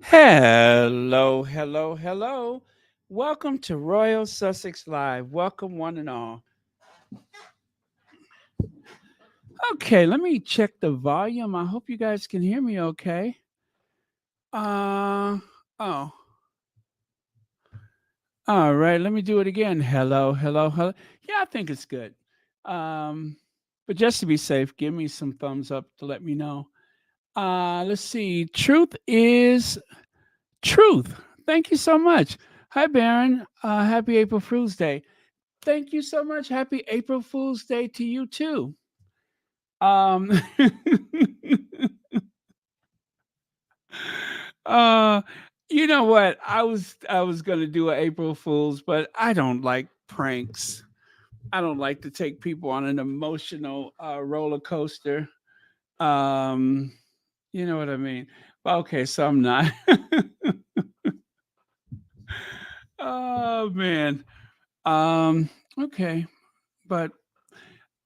Hello, hello, hello. Welcome to Royal Sussex Live. Welcome, one and all. Okay, let me check the volume. I hope you guys can hear me okay. Uh, oh, all right. Let me do it again. Hello, hello, hello. Yeah, I think it's good. Um, but just to be safe, give me some thumbs up to let me know. Let's see. Truth is truth. Thank you so much. Hi, Baron. Happy April Fool's Day. Thank you so much. Happy April Fool's Day to you too. Um, uh, you know what? I was gonna do an April Fool's, but I don't like pranks. I don't like to take people on an emotional roller coaster. Um, you know what I mean? Okay, so I'm not. Oh man. Um, okay, but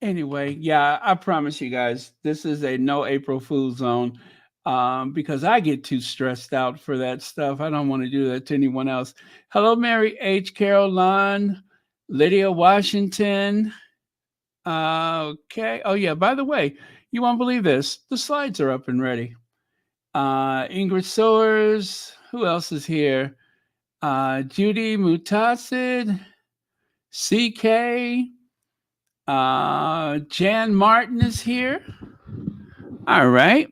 anyway, yeah, I promise you guys, this is a no April Fool's zone because I get too stressed out for that stuff. I don't want to do that to anyone else. Hello, Mary H. Caroline, Lydia Washington. Okay. Oh, yeah, by the way, you won't believe this. The slides are up and ready. Ingrid Soers. Who else is here? Judy Mutasid, CK. Jan Martin is here. All right.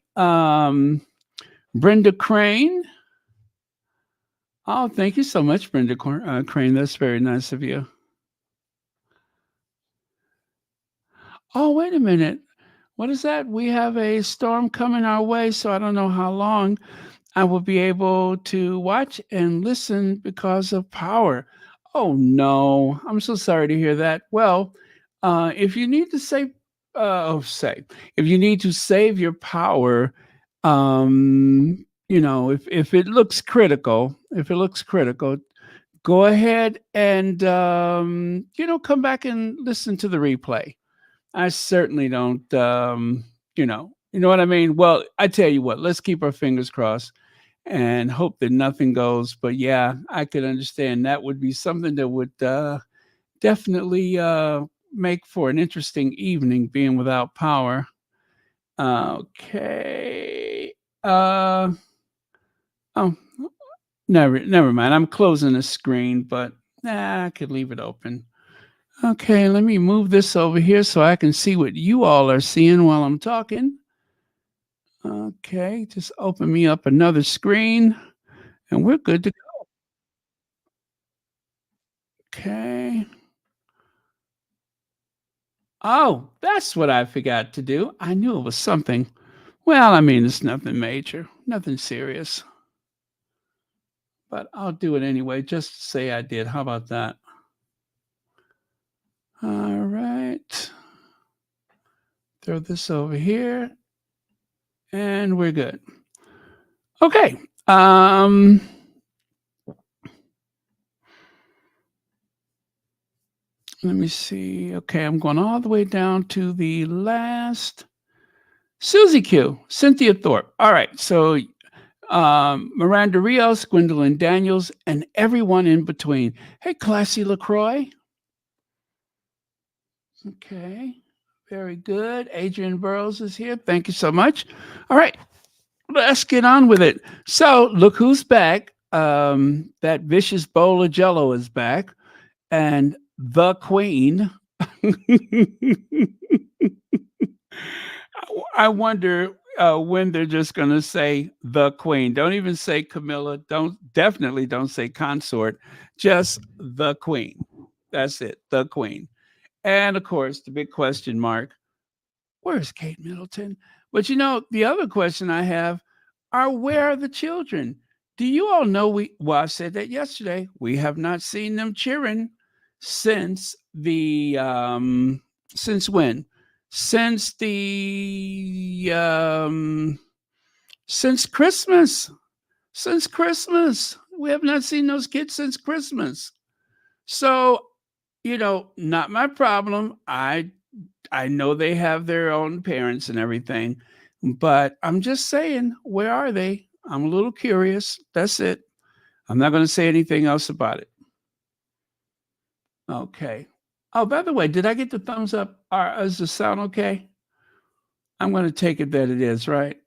Brenda Crane. Oh, thank you so much, Brenda Crane. That's very nice of you. Oh, wait a minute. What is that? We have a storm coming our way, so I don't know how long I will be able to watch and listen because of power. Oh, no. I'm so sorry to hear that. Well, if you need to save, if you need to save your power, if it looks critical, go ahead and, come back and listen to the replay. I certainly don't, you know what I mean? Well, I tell you what, let's keep our fingers crossed and hope that nothing goes. But yeah, I could understand that would be something that would definitely make for an interesting evening being without power. Okay. Oh, never mind. I'm closing the screen, but I could leave it open. Okay, let me move this over here so I can see what you all are seeing while I'm talking. Okay, just open me up another screen and we're good to go. Okay. Oh, that's what I forgot to do. I knew it was something. Well, I mean, it's nothing major, nothing serious, but I'll do it anyway just to say I did. How about that? All right. Throw this over here and we're good. Okay. Let me see. Okay, I'm going all the way down to the last. Susie Q, Cynthia Thorpe. All right, so Miranda Rios, Gwendolyn Daniels, and everyone in between. Hey, Classy LaCroix. Okay, very good. Adrian Burrows is here. Thank you so much. All right, let's get on with it. So, look who's back. That vicious bowl of jello is back, and the Queen. I wonder when they're just going to say the Queen. Don't even say Camilla. Definitely don't say consort. Just the Queen. That's it. The Queen. And of course, the big question mark: where's Kate Middleton? But the other question I have are where are the children? Do you all know I said that yesterday. We have not seen them cheering since the since when? Since the since Christmas. Since Christmas. We have not seen those kids since Christmas. So, not my problem. I know they have their own parents and everything, but I'm just saying, where are they? I'm a little curious. That's it. I'm not going to say anything else about it. Okay. Oh, by the way, did I get the thumbs up? Is the sound okay? I'm going to take it that it is, right?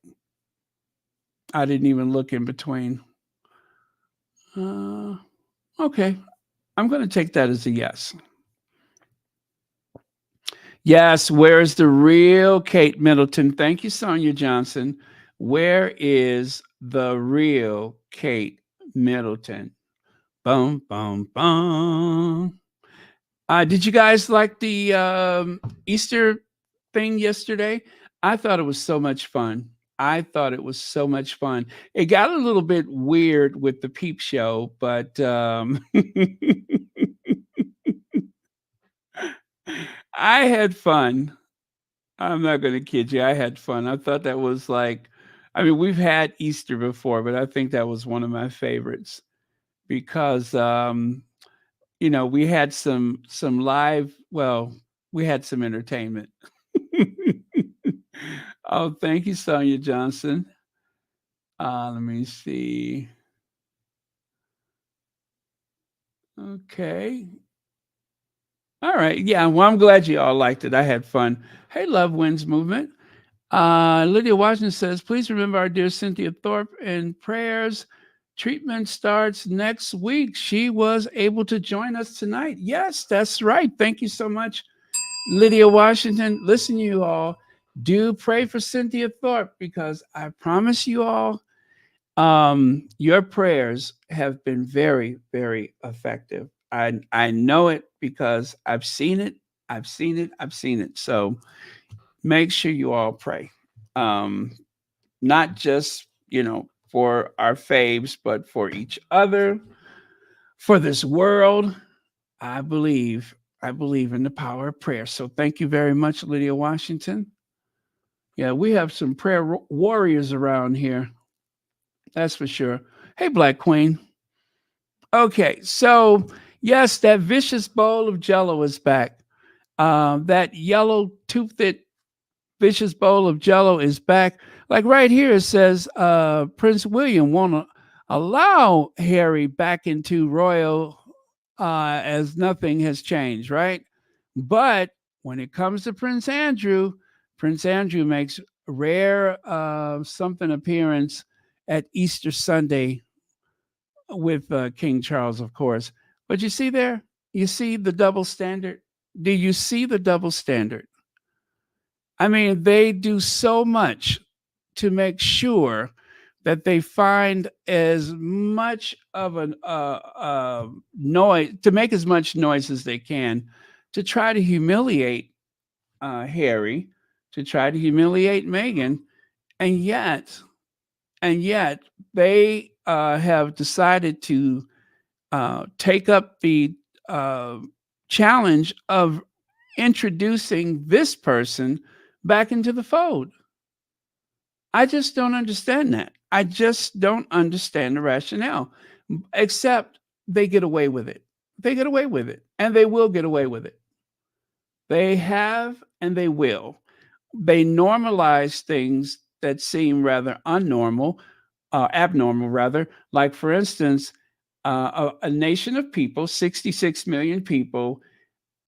I didn't even look in between. Okay. I'm going to take that as a yes. Yes. Where's the real Kate Middleton? Thank you, Sonia Johnson. Where is the real Kate Middleton? Bum, bum, bum. Did you guys like the Easter thing yesterday? I thought it was so much fun. I thought it was so much fun. It got a little bit weird with the peep show, but I had fun. I'm not going to kid you. I had fun. I thought that was like, I mean, we've had Easter before, but I think that was one of my favorites because we had some live, well, we had some entertainment. Oh, thank you, Sonia Johnson. Let me see. Okay. All right. Yeah. Well, I'm glad you all liked it. I had fun. Hey, Love Wins Movement. Lydia Washington says, please remember our dear Cynthia Thorpe in prayers. Treatment starts next week. She was able to join us tonight. Yes, that's right. Thank you so much, Lydia Washington. Listen, you all, do pray for Cynthia Thorpe because I promise you all, your prayers have been very, very effective. I know it because I've seen it. I've seen it. I've seen it. So make sure you all pray. Not just, for our faves, but for each other, for this world. I believe in the power of prayer. So thank you very much, Lydia Washington. Yeah, we have some prayer warriors around here. That's for sure. Hey, Black Queen. Okay, so yes, that vicious bowl of Jello is back. That yellow toothed vicious bowl of Jello is back. Like right here, it says Prince William won't allow Harry back into royal as nothing has changed, right? But when it comes to Prince Andrew makes rare something appearance at Easter Sunday with King Charles, of course. But you see there, you see the double standard. Do you see the double standard? I mean, they do so much to make sure that they find as much of an noise to make as much noise as they can to try to humiliate Harry, to try to humiliate Meghan, and yet, they have decided to take up the uh, challenge of introducing this person back into the fold. I just don't understand that. I just don't understand the rationale, except they get away with it. They get away with it, and they will get away with it. They have, and they will. They normalize things that seem rather abnormal rather. Like, for instance, a nation of people, 66 million people,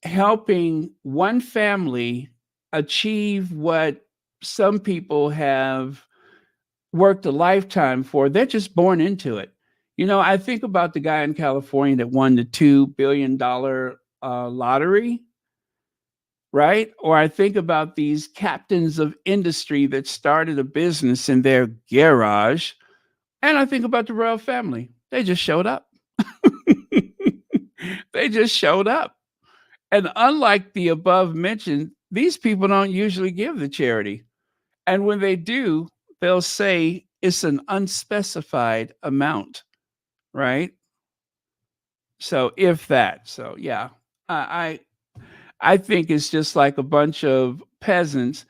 helping one family achieve what some people have worked a lifetime for. They're just born into it. I think about the guy in California that won the $2 billion lottery, right? Or I think about these captains of industry that started a business in their garage. And I think about the royal family. They just showed up. They just showed up. And unlike the above mentioned, these people don't usually give the charity. And when they do, they'll say it's an unspecified amount, right? So if that, so yeah, I I think it's just like a bunch of peasants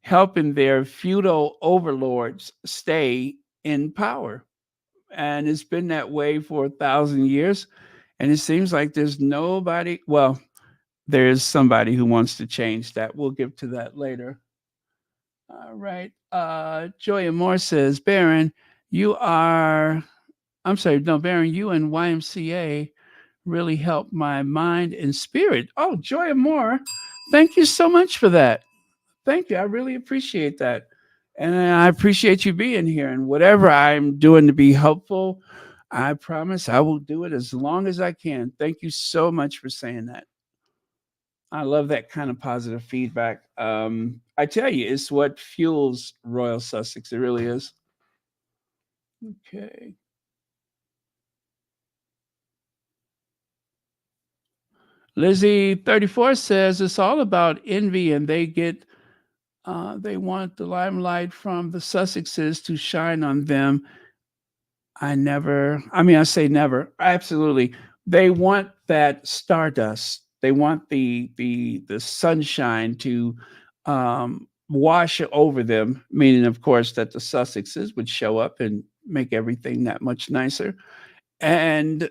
helping their feudal overlords stay in power. And it's been that way for 1,000 years. And it seems like there's nobody, well, there's somebody who wants to change that. We'll get to that later. All right. Joya Moore says, Baron, You are, I'm sorry, no, Baron, you and YMCA really helped my mind and spirit. Oh, Joy Moore, thank you so much for that. Thank you. I really appreciate that. And I appreciate you being here. And whatever I'm doing to be helpful, I promise I will do it as long as I can. Thank you so much for saying that. I love that kind of positive feedback. I tell you, it's what fuels Royal Sussex. It really is. Okay. Lizzie 34 says it's all about envy and they want the limelight from the Sussexes to shine on them. I say never. Absolutely. They want that stardust. They want the sunshine to wash over them, meaning of course that the Sussexes would show up and make everything that much nicer. And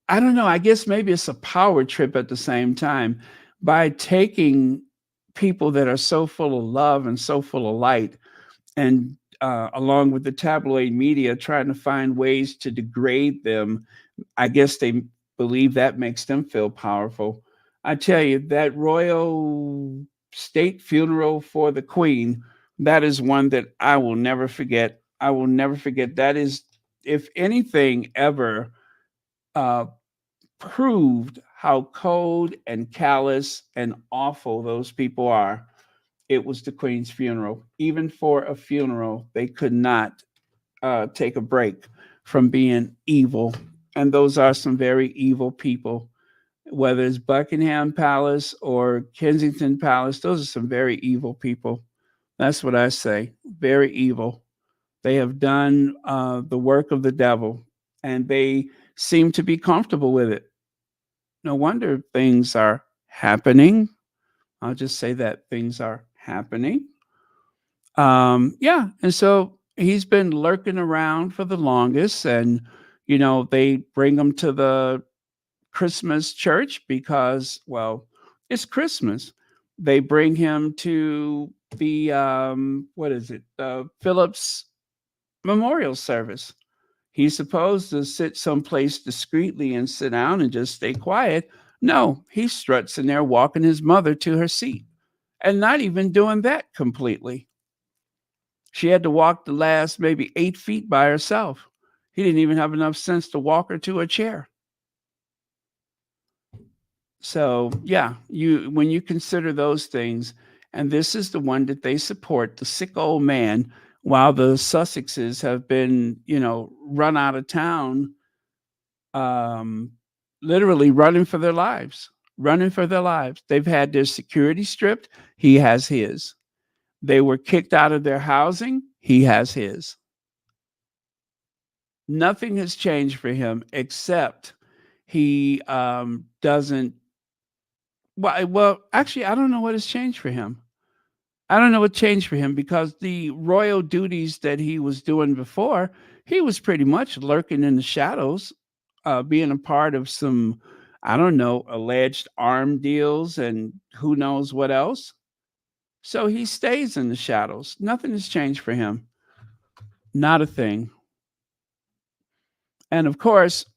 I don't know, I guess maybe it's a power trip at the same time by taking people that are so full of love and so full of light and along with the tabloid media trying to find ways to degrade them. I guess they believe that makes them feel powerful. I tell you, that royal state funeral for the Queen, that is one that I will never forget. I will never forget. That is, if anything ever uh, proved how cold and callous and awful those people are, it was the Queen's funeral. Even for a funeral, they could not take a break from being evil. And those are some very evil people. Whether it's Buckingham Palace or Kensington Palace, those are some very evil people. That's what I say. Very evil. They have done the work of the devil, and they seem to be comfortable with it. No wonder things are happening. I'll just say that things are happening. Yeah, and so he's been lurking around for the longest, and they bring him to the Christmas church because, well, it's Christmas. They bring him to the what is it? Phillips Memorial Service. He's supposed to sit someplace discreetly and sit down and just stay quiet. No, he struts in there walking his mother to her seat and not even doing that completely. She had to walk the last maybe 8 feet by herself. He didn't even have enough sense to walk her to a chair. So yeah, you when you consider those things, and this is the one that they support, the sick old man, while the Sussexes have been, run out of town, um, literally running for their lives, running for their lives. They've had their security stripped. He has his. They were kicked out of their housing. He has his. Nothing has changed for him except he doesn't. Well, actually, I don't know what has changed for him. I don't know what changed for him because the royal duties that he was doing before, he was pretty much lurking in the shadows, being a part of some, I don't know, alleged arm deals and who knows what else. So he stays in the shadows. Nothing has changed for him. Not a thing. And of course,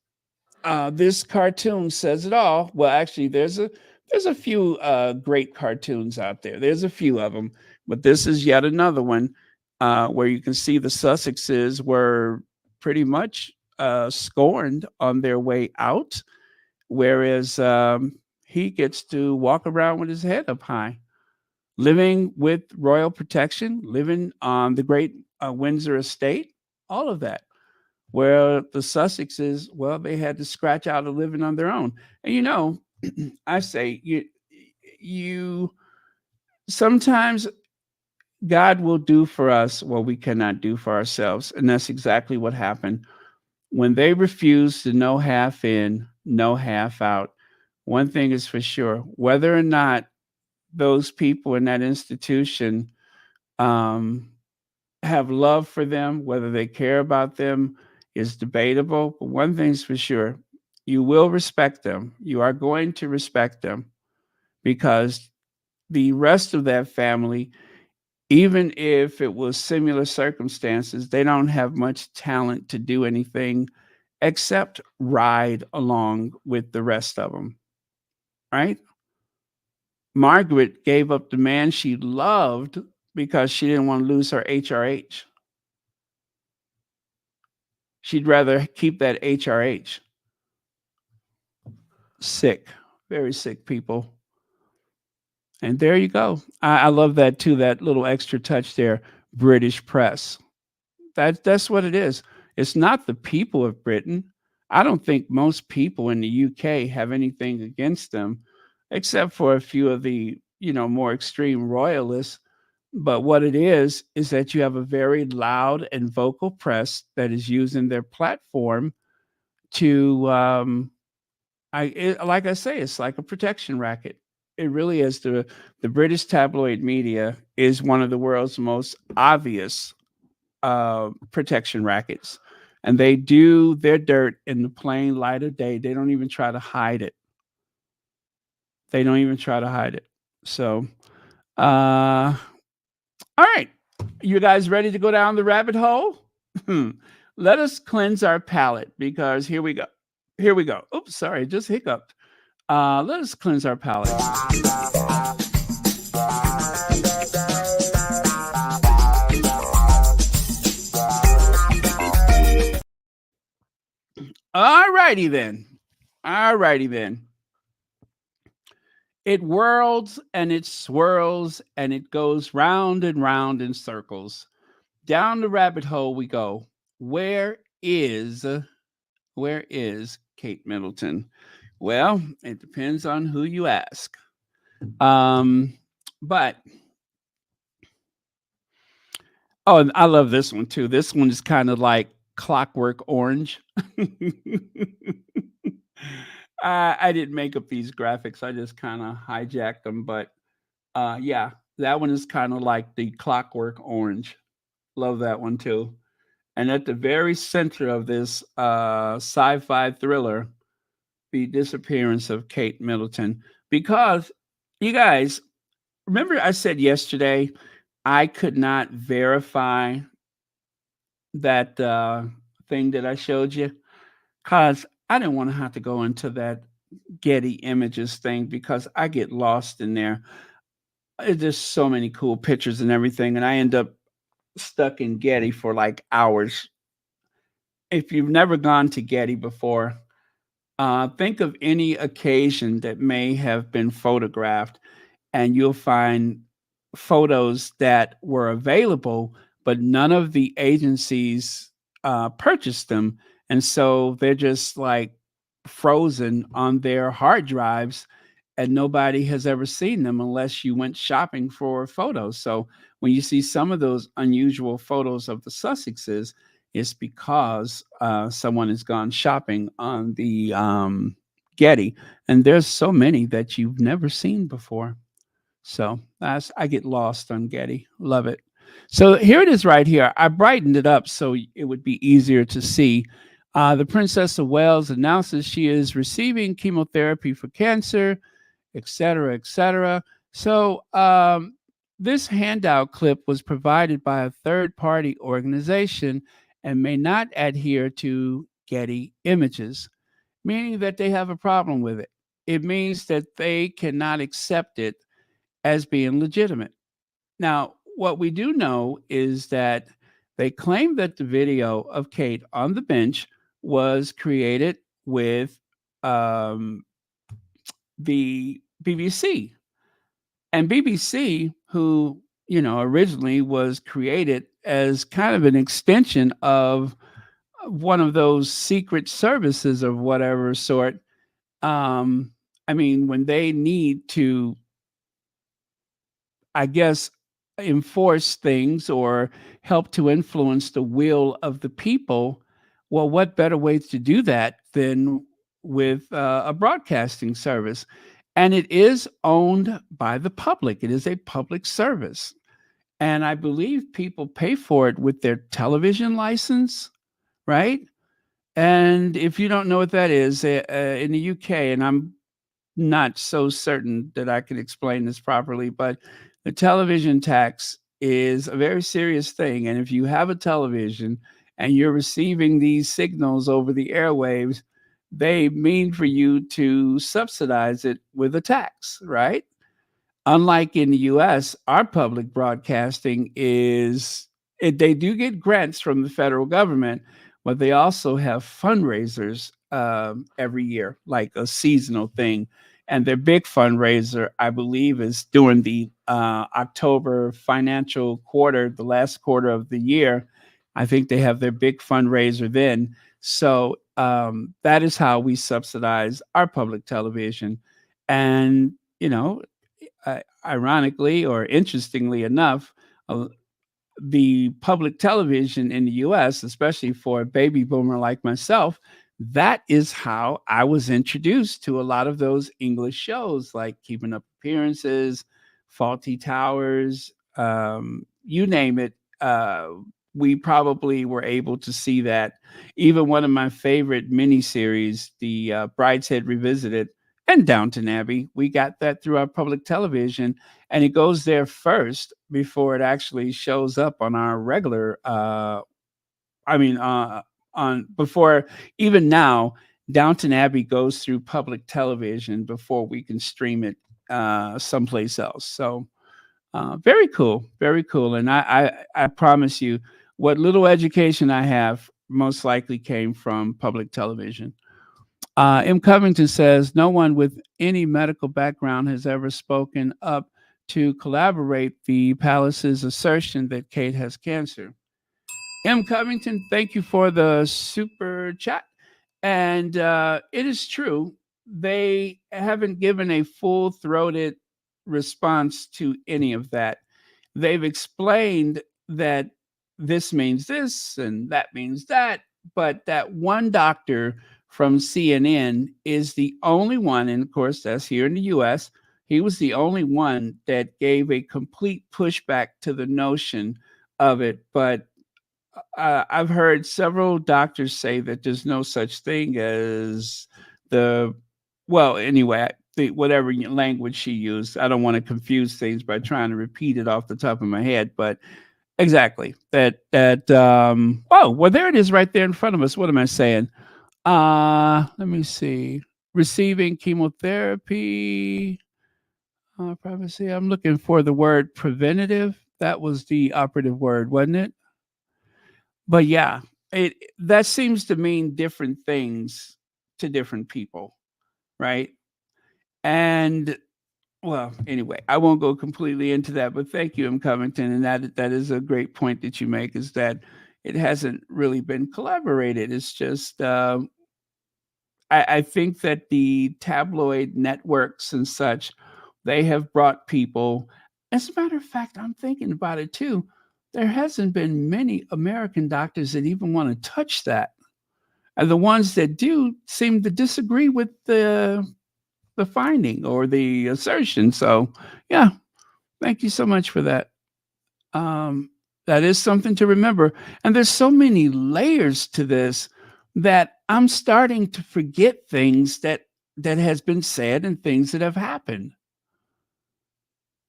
this cartoon says it all. Well, actually, there's a few great cartoons out there. There's a few of them, but this is yet another one where you can see the Sussexes were pretty much scorned on their way out, whereas he gets to walk around with his head up high, living with royal protection, living on the great Windsor estate, all of that. Where the Sussexes, well, they had to scratch out a living on their own. And I say you sometimes God will do for us what we cannot do for ourselves. And that's exactly what happened. When they refused to no half in, no half out, one thing is for sure, whether or not those people in that institution um, have love for them, whether they care about them is debatable. But one thing's for sure, you will respect them. You are going to respect them because the rest of that family Even if it was similar circumstances, they don't have much talent to do anything except ride along with the rest of them, right? Margaret gave up the man she loved because she didn't want to lose her HRH. She'd rather keep that HRH. Sick, very sick people. And there you go. I love that too, that little extra touch there. British press. That's what it is. It's not the people of Britain. I don't think most people in the UK have anything against them, except for a few of the, more extreme royalists. But what it is that you have a very loud and vocal press that is using their platform to, like I say, it's like a protection racket. It really is. The British tabloid media is one of the world's most obvious protection rackets, and they do their dirt in the plain light of day. They don't even try to hide it. They don't even try to hide it. So, all right, you guys ready to go down the rabbit hole? Let us cleanse our palate because here we go. Here we go. Oops, sorry, just hiccuped. Let us cleanse our palate. All righty then. All righty then. It whirls and it swirls and it goes round and round in circles. Down the rabbit hole we go. Where is Kate Middleton? Well, it depends on who you ask. But and I love this one too. This one is kind of like Clockwork Orange. I didn't make up these graphics. I just kind of hijacked them. But yeah, that one is kind of like the Clockwork Orange. Love that one too. And at the very center of this sci-fi thriller, the disappearance of Kate Middleton. Because you guys, remember I said yesterday I could not verify that thing that I showed you because I didn't want to have to go into that Getty Images thing because I get lost in there. There's just so many cool pictures and everything, and I end up stuck in Getty for like hours. If you've never gone to Getty before, think of any occasion that may have been photographed, and you'll find photos that were available, but none of the agencies purchased them. And so they're just like frozen on their hard drives, and nobody has ever seen them unless you went shopping for photos. So when you see some of those unusual photos of the Sussexes, it's because someone has gone shopping on the Getty, and there's so many that you've never seen before. So I get lost on Getty. Love it. So here it is right here. I brightened it up so it would be easier to see. The Princess of Wales announces she is receiving chemotherapy for cancer, etc., etc. So this handout clip was provided by a third-party organization and may not adhere to Getty Images, meaning that they have a problem with it. It means that they cannot accept it as being legitimate. Now, what we do know is that they claim that the video of Kate on the bench was created with the BBC. And BBC, who, originally was created as kind of an extension of one of those secret services of whatever sort. When they need to, I guess, enforce things or help to influence the will of the people, well, what better way to do that than with a broadcasting service? And it is owned by the public. It is a public service. And I believe people pay for it with their television license, right? And if you don't know what that is, in the UK, and I'm not so certain that I can explain this properly, but the television tax is a very serious thing. And if you have a television and you're receiving these signals over the airwaves, they mean for you to subsidize it with a tax, right? Unlike in the US, our public broadcasting they do get grants from the federal government, but they also have fundraisers every year, like a seasonal thing. And their big fundraiser, I believe, is during the October financial quarter, the last quarter of the year. I think they have their big fundraiser then. So that is how we subsidize our public television. And, you know, ironically or interestingly enough, uh, the public television in the US, especially for a baby boomer like myself, that is how I was introduced to a lot of those English shows like Keeping Up Appearances, Faulty Towers, you name it. We probably were able to see that. Even one of my favorite miniseries, the Brideshead Revisited and Downton Abbey, we got that through our public television, and it goes there first before it actually shows up on our regular I mean on before even now Downton Abbey goes through public television before we can stream it someplace else. So very cool, very cool. And I promise you, what little education I have most likely came from public television. M. Covington says no one with any medical background has ever spoken up to collaborate the palace's assertion that Kate has cancer. M. Covington, thank you for the super chat. And it is true, they haven't given a full throated response to any of that. They've explained that this means this and that means that, but that one doctor from CNN is the only one, and of course, that's here in the US. He was the only one that gave a complete pushback to the notion of it. But I've heard several doctors say that there's no such thing as the, well, anyway, the, whatever language she used. I don't want to confuse things by trying to repeat it off the top of my head, but exactly oh, well, there it is right there in front of us. What am I saying? Let me see. Receiving chemotherapy, privacy. I'm looking for the word preventative. That was the operative word, wasn't it? But yeah, it that seems to mean different things to different people, right? And well, anyway, I won't go completely into that, but thank you, M. Covington. And that is a great point that you make, is that it hasn't really been collaborated. It's just I think that the tabloid networks and such, they have brought people. As a matter of fact, I'm thinking about it too. There hasn't been many American doctors that even want to touch that. And the ones that do seem to disagree with the finding or the assertion. So yeah, thank you so much for that. Um, that is something to remember. And there's so many layers to this that I'm starting to forget things that has been said and things that have happened.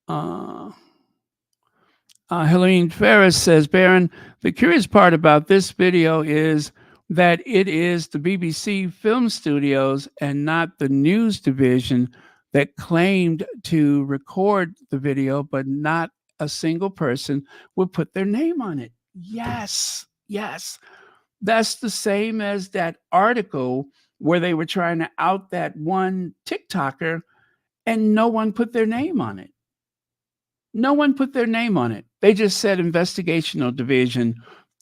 Uh, Helene Ferris says, Baron, the curious part about this video is that it is the BBC Film Studios and not the news division that claimed to record the video, but not a single person would put their name on it. Yes, yes. That's the same as that article where they were trying to out that one TikToker and no one put their name on it. No one put their name on it. They just said investigational division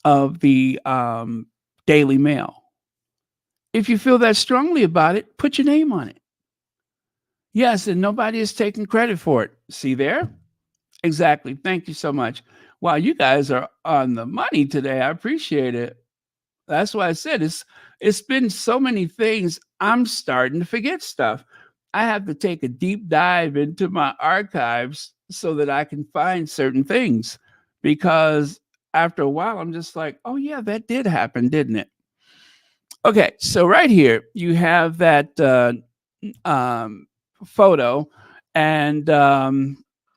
of the Daily Mail. If you feel that strongly about it, put your name on it. Yes, and nobody is taking credit for it. See there? Exactly. Thank you so much. Wow, you guys are on the money today. I appreciate it. That's why I said it's been so many things. I'm starting to forget stuff. I have to take a deep dive into my archives so that I can find certain things, because after a while I'm just like, oh yeah, that did happen, didn't it? Okay, so right here you have that um, photo, and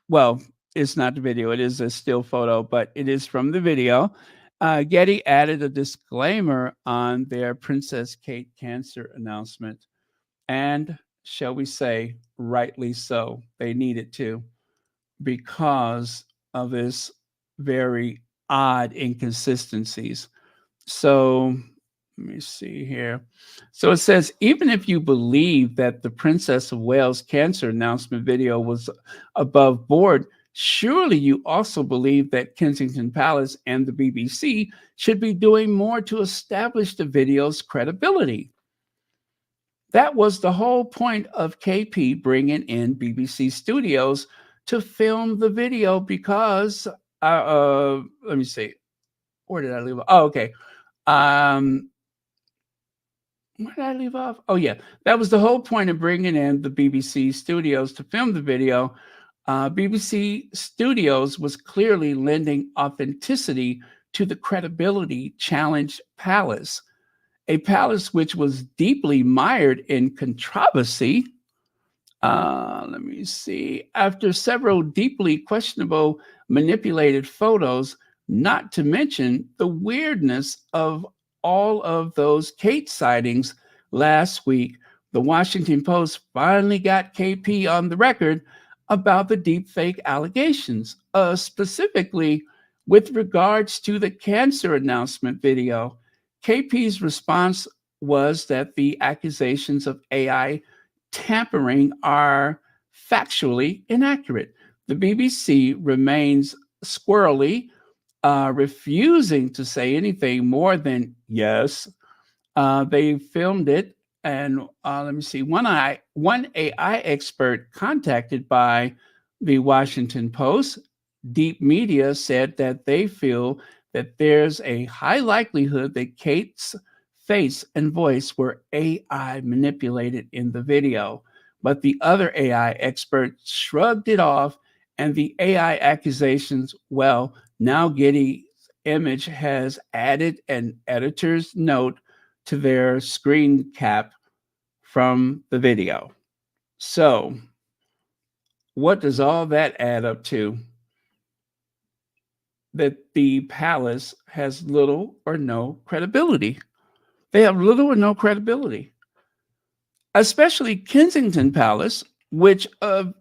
well, It's not the video, it is a still photo, but it is from the video. Getty added a disclaimer on their Princess Kate cancer announcement, and shall we say, rightly so. They needed to because of this very odd inconsistencies. So let me see here. So it says, even if you believe that the Princess of Wales cancer announcement video was above board, surely you also believe that Kensington Palace and the BBC should be doing more to establish the video's credibility. That was the whole point of KP bringing in BBC Studios to film the video because, let me see, where did I leave? Oh, okay. Um, where did I leave off? Oh, yeah. That was the whole point of bringing in the BBC Studios to film the video. BBC Studios was clearly lending authenticity to the credibility challenged palace, a palace which was deeply mired in controversy. Let me see. After several deeply questionable manipulated photos, not to mention the weirdness of all of those Kate sightings last week, the Washington Post finally got KP on the record about the deepfake allegations, specifically with regards to the cancer announcement video. KP's response was that the accusations of AI tampering are factually inaccurate. The BBC remains squirrely, refusing to say anything more than yes. They filmed it, and let me see. One AI expert contacted by the Washington Post, Deep Media, said that they feel that there's a high likelihood that Kate's face and voice were AI manipulated in the video. But the other AI expert shrugged it off, and the AI accusations, well, now Getty Image has added an editor's note to their screen cap from the video. So, what does all that add up to? That the palace has little or no credibility. They have little or no credibility, especially Kensington Palace, which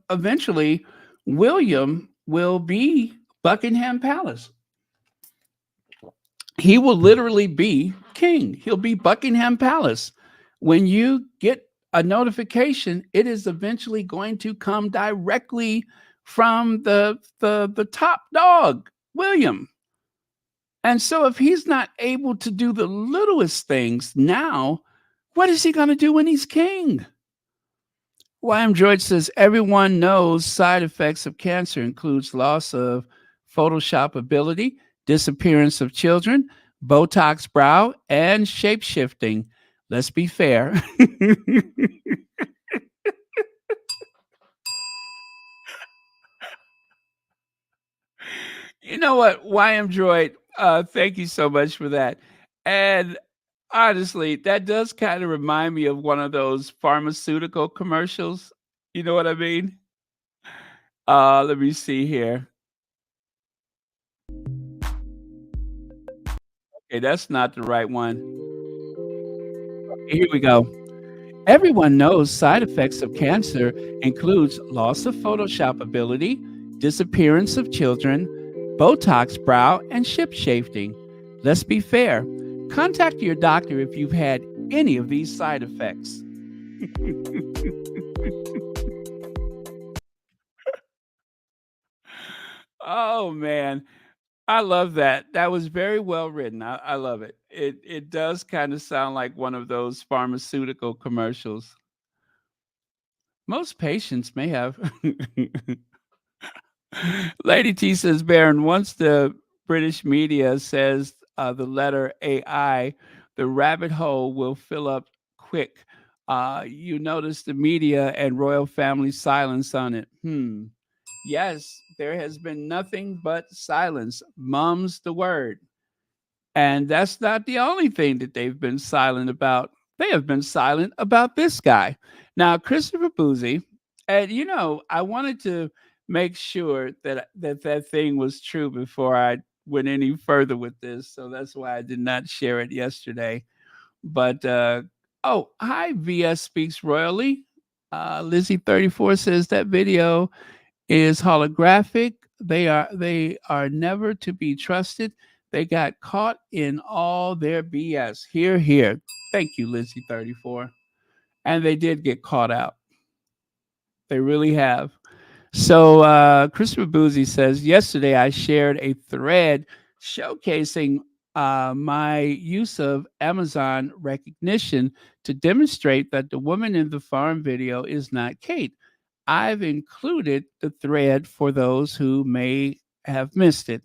eventually William will be Buckingham Palace. He will literally be king. He'll be Buckingham Palace. When you get a notification, it is eventually going to come directly from the top dog, William. And so if he's not able to do the littlest things now, what is he going to do when he's king? YM Droid says everyone knows side effects of cancer includes loss of Photoshop ability, disappearance of children, Botox brow, and shape shifting. Let's be fair. You know what, YM Droid, thank you so much for that. And honestly, that does kind of remind me of one of those pharmaceutical commercials. You know what I mean? Let me see here. Okay, that's not the right one. Okay, here we go. Everyone knows side effects of cancer includes loss of Photoshop ability, disappearance of children, Botox brow, and ship shifting. Let's be fair. Contact your doctor if you've had any of these side effects. Oh man, I love that. That was very well written. I love it. It does kind of sound like one of those pharmaceutical commercials. Most patients may have. Lady T says, Baron, once the British media says the letter AI, the rabbit hole will fill up quick. You notice the media and royal family silence on it. Yes, there has been nothing but silence. Mum's the word. And that's not the only thing that they've been silent about. They have been silent about this guy. Now, Christopher Boozy, and I wanted to make sure that thing was true before I went any further with this. So that's why I did not share it yesterday. But oh, hi, VS Speaks Royally. Lizzie34 says that video is holographic. They are never to be trusted. They got caught in all their BS. Here, here. Thank you, Lizzie34. And they did get caught out. They really have. So Christopher Boozy says, yesterday I shared a thread showcasing my use of Amazon recognition to demonstrate that the woman in the farm video is not Kate. I've included the thread for those who may have missed it.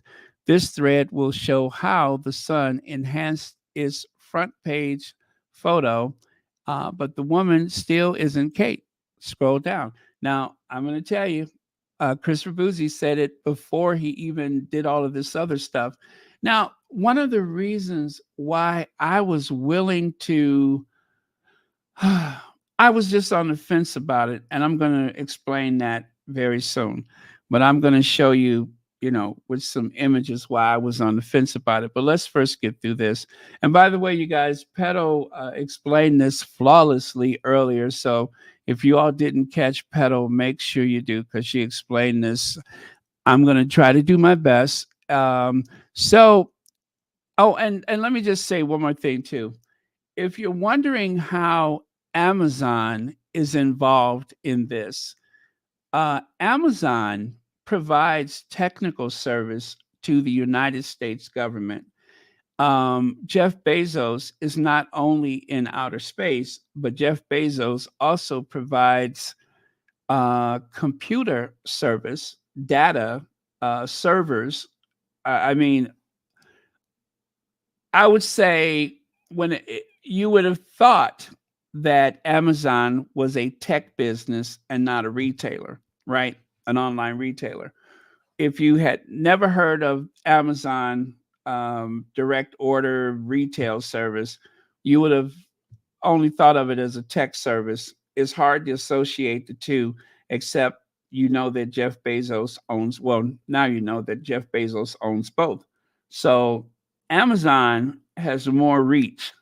This thread will show how the Sun enhanced its front page photo, but the woman still isn't Kate. Scroll down. Now, I'm going to tell you, Christopher Boozy said it before he even did all of this other stuff. Now, one of the reasons why I was willing to I was just on the fence about it, and I'm going to explain that very soon. But I'm going to show you, with some images why I was on the fence about it. But let's first get through this. And by the way, you guys, Pedo explained this flawlessly earlier. So if you all didn't catch Pedo, make sure you do, because she explained this. I'm going to try to do my best. So, oh, and let me just say one more thing too. If you're wondering how Amazon is involved in this, Amazon provides technical service to the United States government. Jeff Bezos is not only in outer space, but Jeff Bezos also provides computer service, data, servers. I mean, I would say you would have thought that Amazon was a tech business and not a retailer, right? An online retailer. If you had never heard of Amazon direct order retail service, you would have only thought of it as a tech service. It's hard to associate the two, except that Jeff Bezos owns, well, now you know that Jeff Bezos owns both. So Amazon has more reach.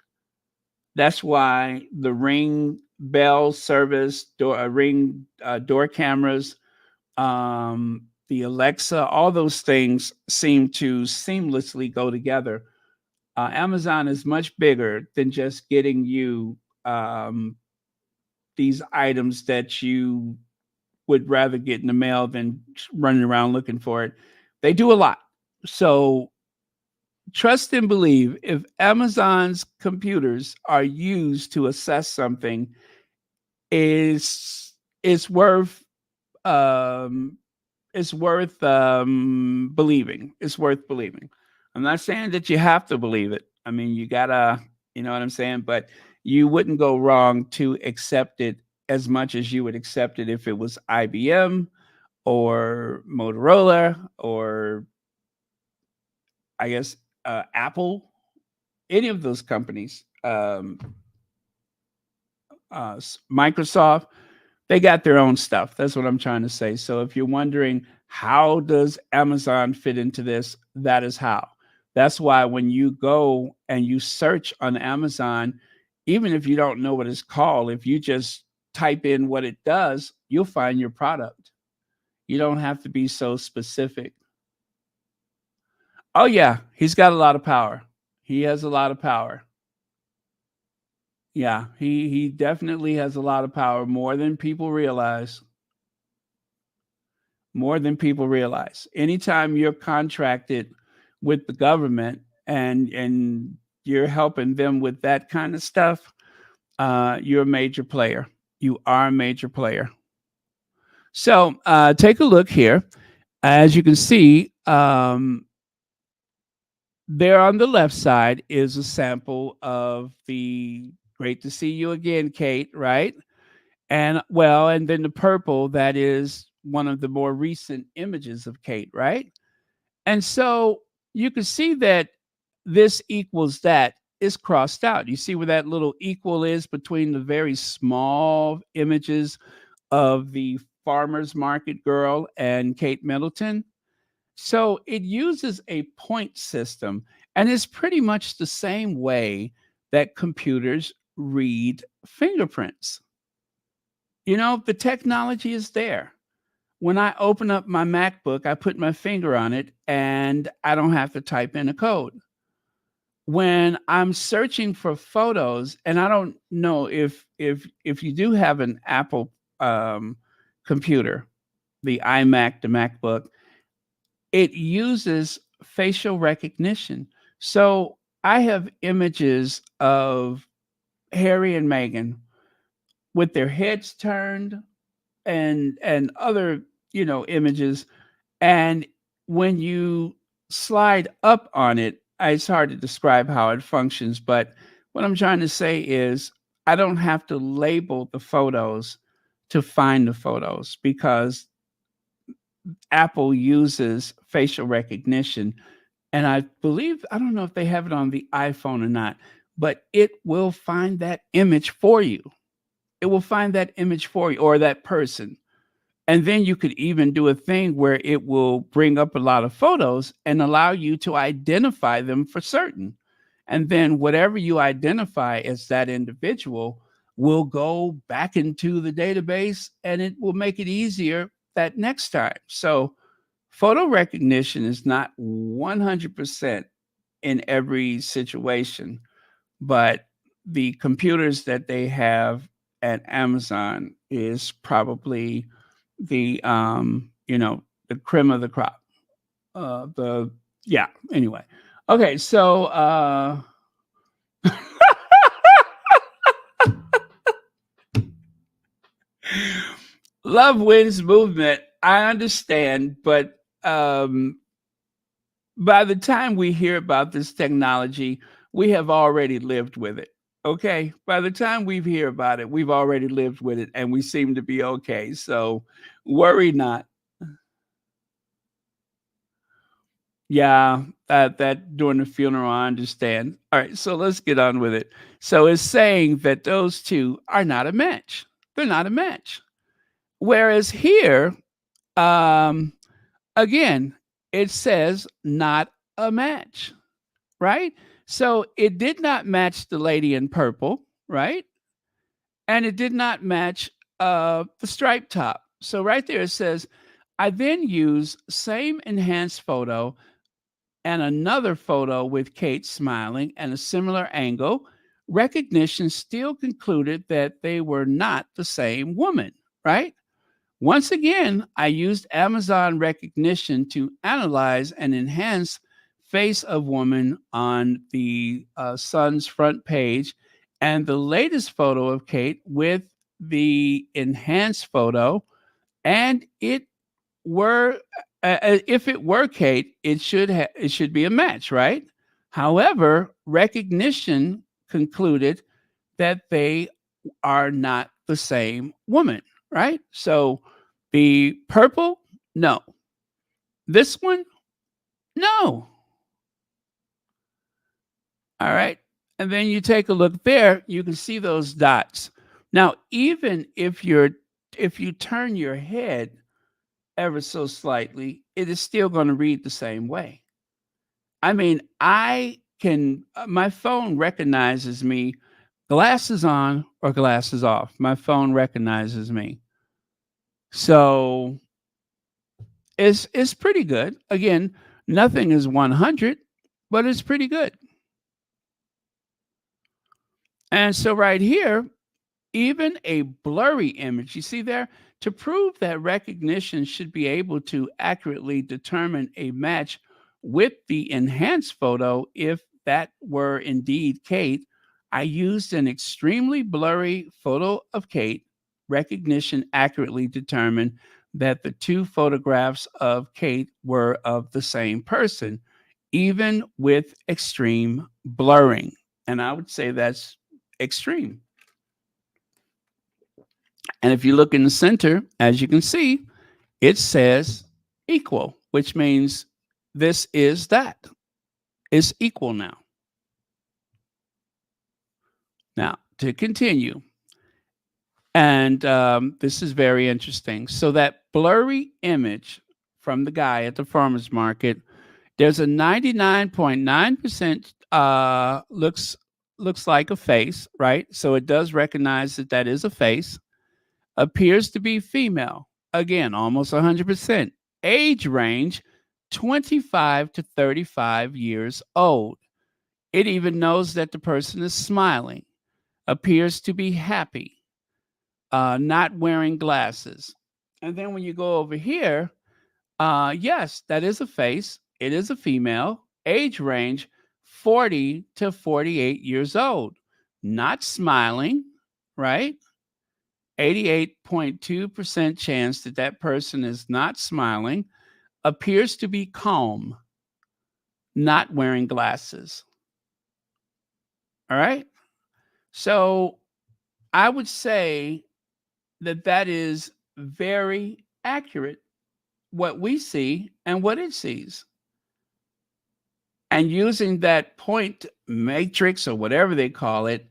That's why the Ring bell service, Ring door cameras, the Alexa, all those things seem to seamlessly go together. Amazon is much bigger than just getting you these items that you would rather get in the mail than running around looking for it. They do a lot. So trust and believe, if Amazon's computers are used to assess something, is it's worth um believing. It's worth believing. I'm not saying that you have to believe it. I mean, you gotta, you know what I'm saying? But you wouldn't go wrong to accept it as much as you would accept it if it was IBM or Motorola or, I guess, Apple, any of those companies, Microsoft. They got their own stuff. That's what I'm trying to say. So if you're wondering, how does Amazon fit into this, that is how. That's why when you go and you search on Amazon, even if you don't know what it's called, if you just type in what it does, you'll find your product. You don't have to be so specific. Oh yeah, he's got a lot of power. He has a lot of power. Yeah, he definitely has a lot of power, more than people realize. More than people realize. Anytime you're contracted with the government and you're helping them with that kind of stuff, you're a major player. You are a major player. So take a look here. As you can see, there on the left side is a sample of the "Great to see you again, Kate," right? And then the purple, that is one of the more recent images of Kate, right? And so you can see that this equals that is crossed out. You see where that little equal is between the very small images of the farmer's market girl and Kate Middleton. So it uses a point system, and it's pretty much the same way that computers read fingerprints. The technology is there. When I open up my MacBook, I put my finger on it and I don't have to type in a code. When I'm searching for photos, and I don't know if you do have an Apple computer, the iMac, the MacBook, it uses facial recognition. So I have images of Harry and Meghan with their heads turned and other, images. And when you slide up on it, it's hard to describe how it functions, but what I'm trying to say is I don't have to label the photos to find the photos because Apple uses facial recognition. And I believe, I don't know if they have it on the iPhone or not, but it will find that image for you. It will find that image for you or that person. And then you could even do a thing where it will bring up a lot of photos and allow you to identify them for certain. And then whatever you identify as that individual will go back into the database and it will make it easier that next time. So photo recognition is not 100% in every situation, but the computers that they have at Amazon is probably the cream of the crop. The Yeah, anyway. Okay, so love wins movement. I understand, but by the time we hear about this technology, we have already lived with it. Okay. By the time we hear about it, we've already lived with it and we seem to be okay. So worry not. Yeah, that during the funeral, I understand. All right, so let's get on with it. So it's saying that those two are not a match. They're not a match. Whereas here, um, again, it says not a match, right? So it did not match the lady in purple, right? And it did not match the striped top. So right there it says, I then use same enhanced photo and another photo with Kate smiling and a similar angle. Recognition still concluded that they were not the same woman, right? Once again, I used Amazon recognition to analyze and enhance face of woman on the Sun's front page and the latest photo of Kate with the enhanced photo, and it were if it were Kate, it should be a match, right? However, recognition concluded that they are not the same woman, right? So the purple, no. This one, no. All right. And then you take a look there, you can see those dots. Now, even if you turn your head ever so slightly, it is still going to read the same way. I mean, my phone recognizes me, glasses on or glasses off. My phone recognizes me. So it's pretty good. Again, nothing is 100, but it's pretty good. And so right here, even a blurry image, you see there, to prove that recognition should be able to accurately determine a match with the enhanced photo, if that were indeed Kate, I used an extremely blurry photo of Kate. Recognition accurately determined that the two photographs of Kate were of the same person, even with extreme blurring. And I would say that's extreme. And if you look in the center, as you can see, it says equal, which means this is that. It's equal now. Now, to continue, And this is very interesting. So that blurry image from the guy at the farmer's market, there's a 99.9% looks like a face, right? So it does recognize that that is a face. Appears to be female. Again, almost 100%. Age range 25 to 35 years old. It even knows that the person is smiling. Appears to be happy. Not wearing glasses. And then when you go over here, yes, that is a face. It is a female. Age range 40 to 48 years old. Not smiling, right? 88.2% chance that that person is not smiling. Appears to be calm. Not wearing glasses. All right. So I would say that that is very accurate, what we see and what it sees. And using that point matrix or whatever they call it,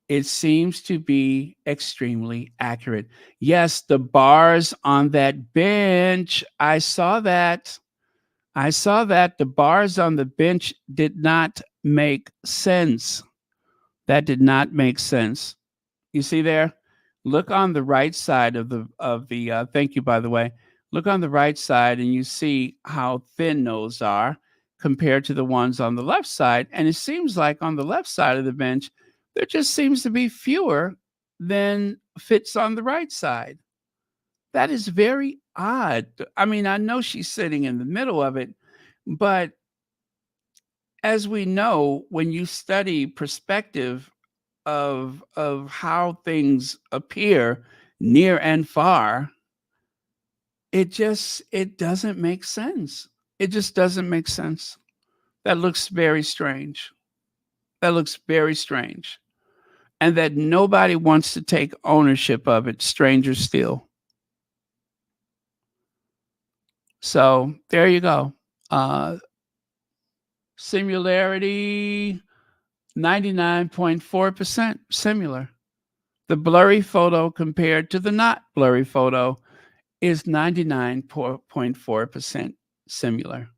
it seems to be extremely accurate. Yes, the bars on that bench, I saw that. I saw that the bars on the bench did not make sense. That did not make sense. You see there? Look on the right side of the thank you, by the way. Look on the right side and you see how thin those are compared to the ones on the left side. And it seems like on the left side of the bench, there just seems to be fewer than fits on the right side. That is very odd. I mean, I know she's sitting in the middle of it, but as we know, when you study perspective of how things appear near and far, it doesn't make sense. It just doesn't make sense. That looks very strange. That looks very strange. And that nobody wants to take ownership of it, stranger still. So there you go. Uh, Similarity 99.4% similar. The blurry photo compared to the not blurry photo is 99.4% similar.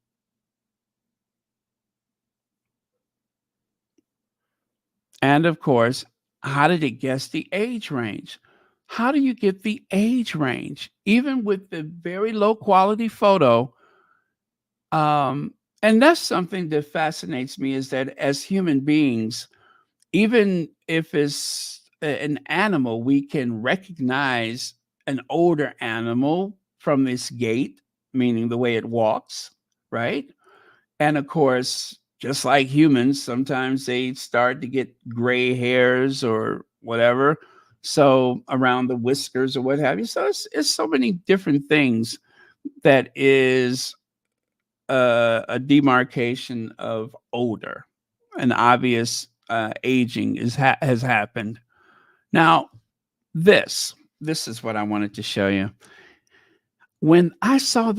And of course, how did it guess the age range? How do you get the age range? Even with the very low quality photo, and that's something that fascinates me is that as human beings, even if it's an animal, we can recognize an older animal from its gait, meaning the way it walks, right? And of course, just like humans, sometimes they start to get gray hairs or whatever. So around the whiskers or what have you. So it's so many different things that is a demarcation of older. An obvious aging has happened. Now, this is what I wanted to show you. When I saw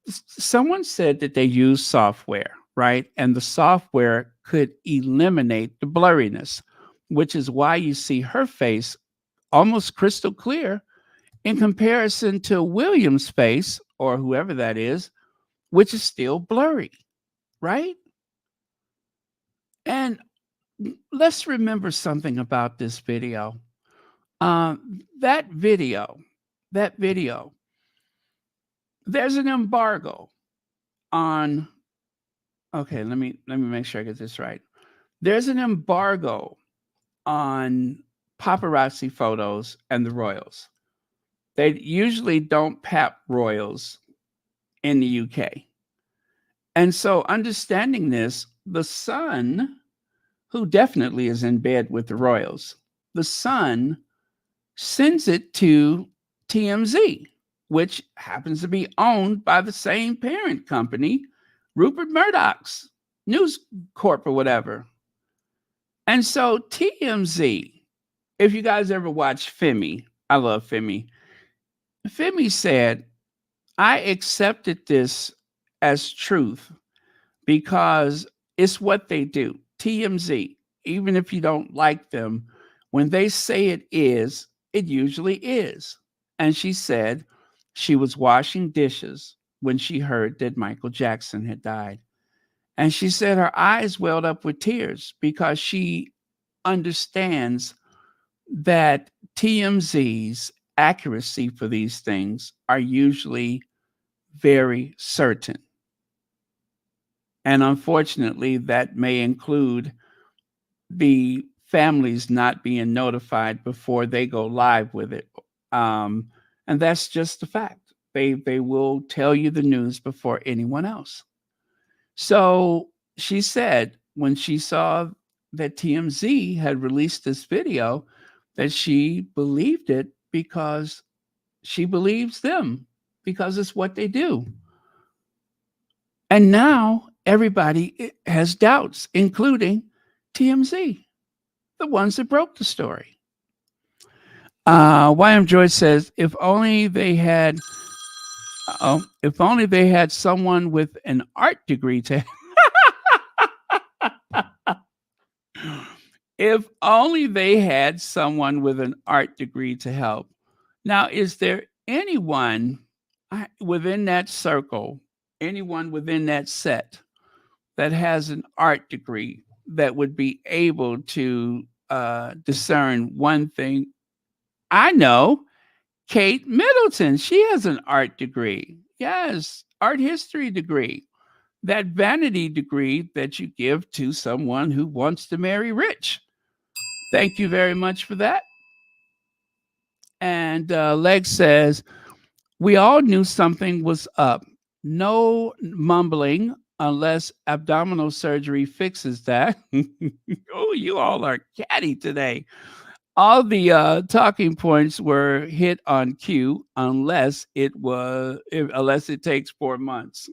someone said that they use software, right? And the software could eliminate the blurriness, which is why you see her face almost crystal clear in comparison to William's face or whoever that is, which is still blurry, right? And let's remember something about this video. That video, that video, there's an embargo on. Okay, let me make sure I get this right. There's an embargo on paparazzi photos and the royals. They usually don't pap royals in the UK. And so understanding this, the son, who definitely is in bed with the royals, the son sends it to TMZ, which happens to be owned by the same parent company, Rupert Murdoch's News Corp or whatever. And so TMZ, if you guys ever watch Femi, I love Femi. Femi said, I accepted this as truth because it's what they do. TMZ, even if you don't like them, when they say it is, It usually is. And she said she was washing dishes when she heard that Michael Jackson had died. And she said her eyes welled up with tears because she understands that TMZ's accuracy for these things are usually very certain. And unfortunately, that may include the families not being notified before they go live with it. Um, and that's just the fact. They will tell you the news before anyone else. So she said when she saw that TMZ had released this video that she believed it because she believes them because it's what they do. And now everybody has doubts, including TMZ, the ones that broke the story. YM Joyce says, if only they had someone with an art degree to if only they had someone with an art degree to help. Now, is there anyone within that circle, anyone within that set that has an art degree that would be able to discern one thing? I know Kate Middleton. She has an art degree. Yes, art history degree. That vanity degree that you give to someone who wants to marry rich. Thank you very much for that. And Leg says, we all knew something was up. No mumbling unless abdominal surgery fixes that. Oh, you all are catty today. All the talking points were hit on cue unless it takes 4 months.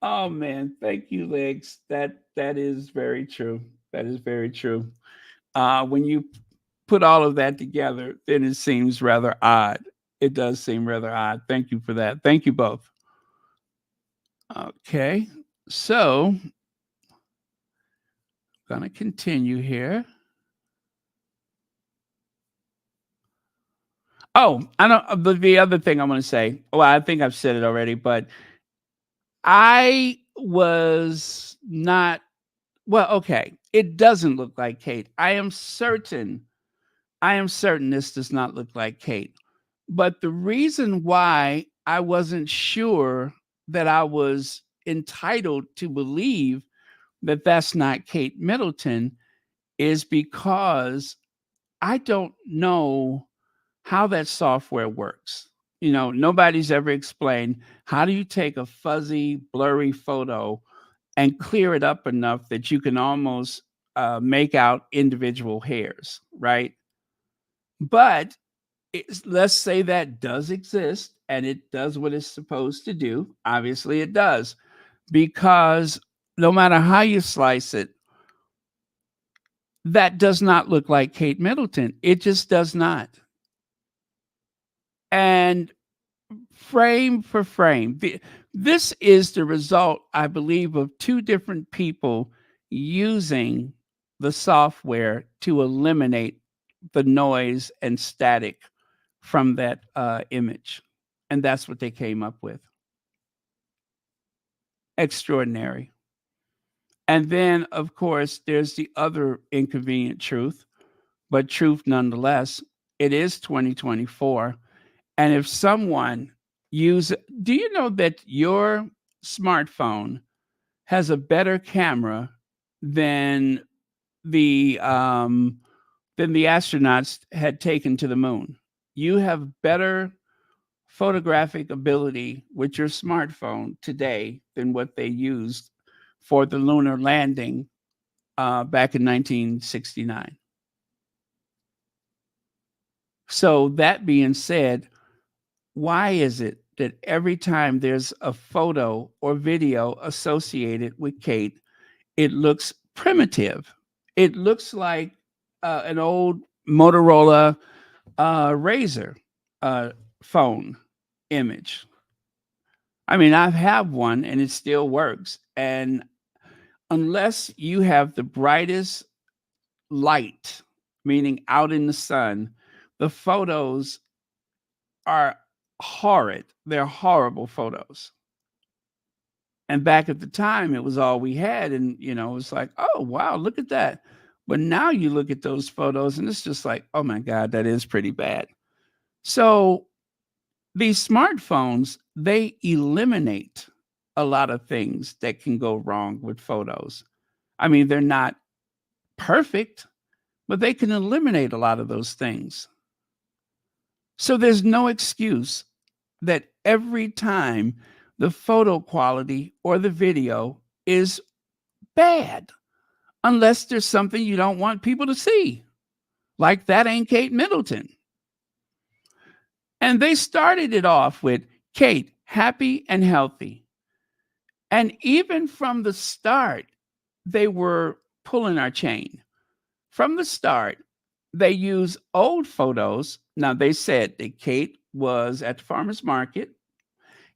Oh man, thank you, Legs. That is very true. That is very true. When you put all of that together, then it seems rather odd. It does seem rather odd. Thank you for that. Thank you both. Okay, so gonna continue here. Oh, I don't. The other thing I'm gonna say. Well, I think I've said it already, but I was not. Well, okay. It doesn't look like Kate. I am certain. I am certain this does not look like Kate. But the reason why I wasn't sure that I was entitled to believe that that's not Kate Middleton is because I don't know how that software works. Nobody's ever explained how do you take a fuzzy, blurry photo and clear it up enough that you can almost make out individual hairs, right? But let's say that does exist and it does what it's supposed to do. Obviously, it does, because no matter how you slice it, that does not look like Kate Middleton. It just does not. And frame for frame, this is the result, I believe, of two different people using the software to eliminate the noise and static from that image. And that's what they came up with. Extraordinary. And then, of course, there's the other inconvenient truth, but truth nonetheless. It is 2024. And if someone do you know that your smartphone has a better camera than the astronauts had taken to the moon? You have better photographic ability with your smartphone today than what they used for the lunar landing back in 1969. So that being said, why is it that every time there's a photo or video associated with Kate, it looks primitive? It looks like an old Motorola Razor phone image. I mean, I have one and it still works. And unless you have the brightest light, meaning out in the sun, the photos are horrid. They're horrible photos. And back at the time, it was all we had. And, it was like, oh, wow, look at that. But now you look at those photos and it's just like, oh my God, that is pretty bad. So these smartphones, they eliminate a lot of things that can go wrong with photos. I mean, they're not perfect, but they can eliminate a lot of those things. So there's no excuse that every time the photo quality or the video is bad, unless there's something you don't want people to see, like that ain't Kate Middleton. And they started it off with Kate, happy and healthy. And even from the start, they were pulling our chain. From the start, they used old photos. Now, they said that Kate was at the farmer's market.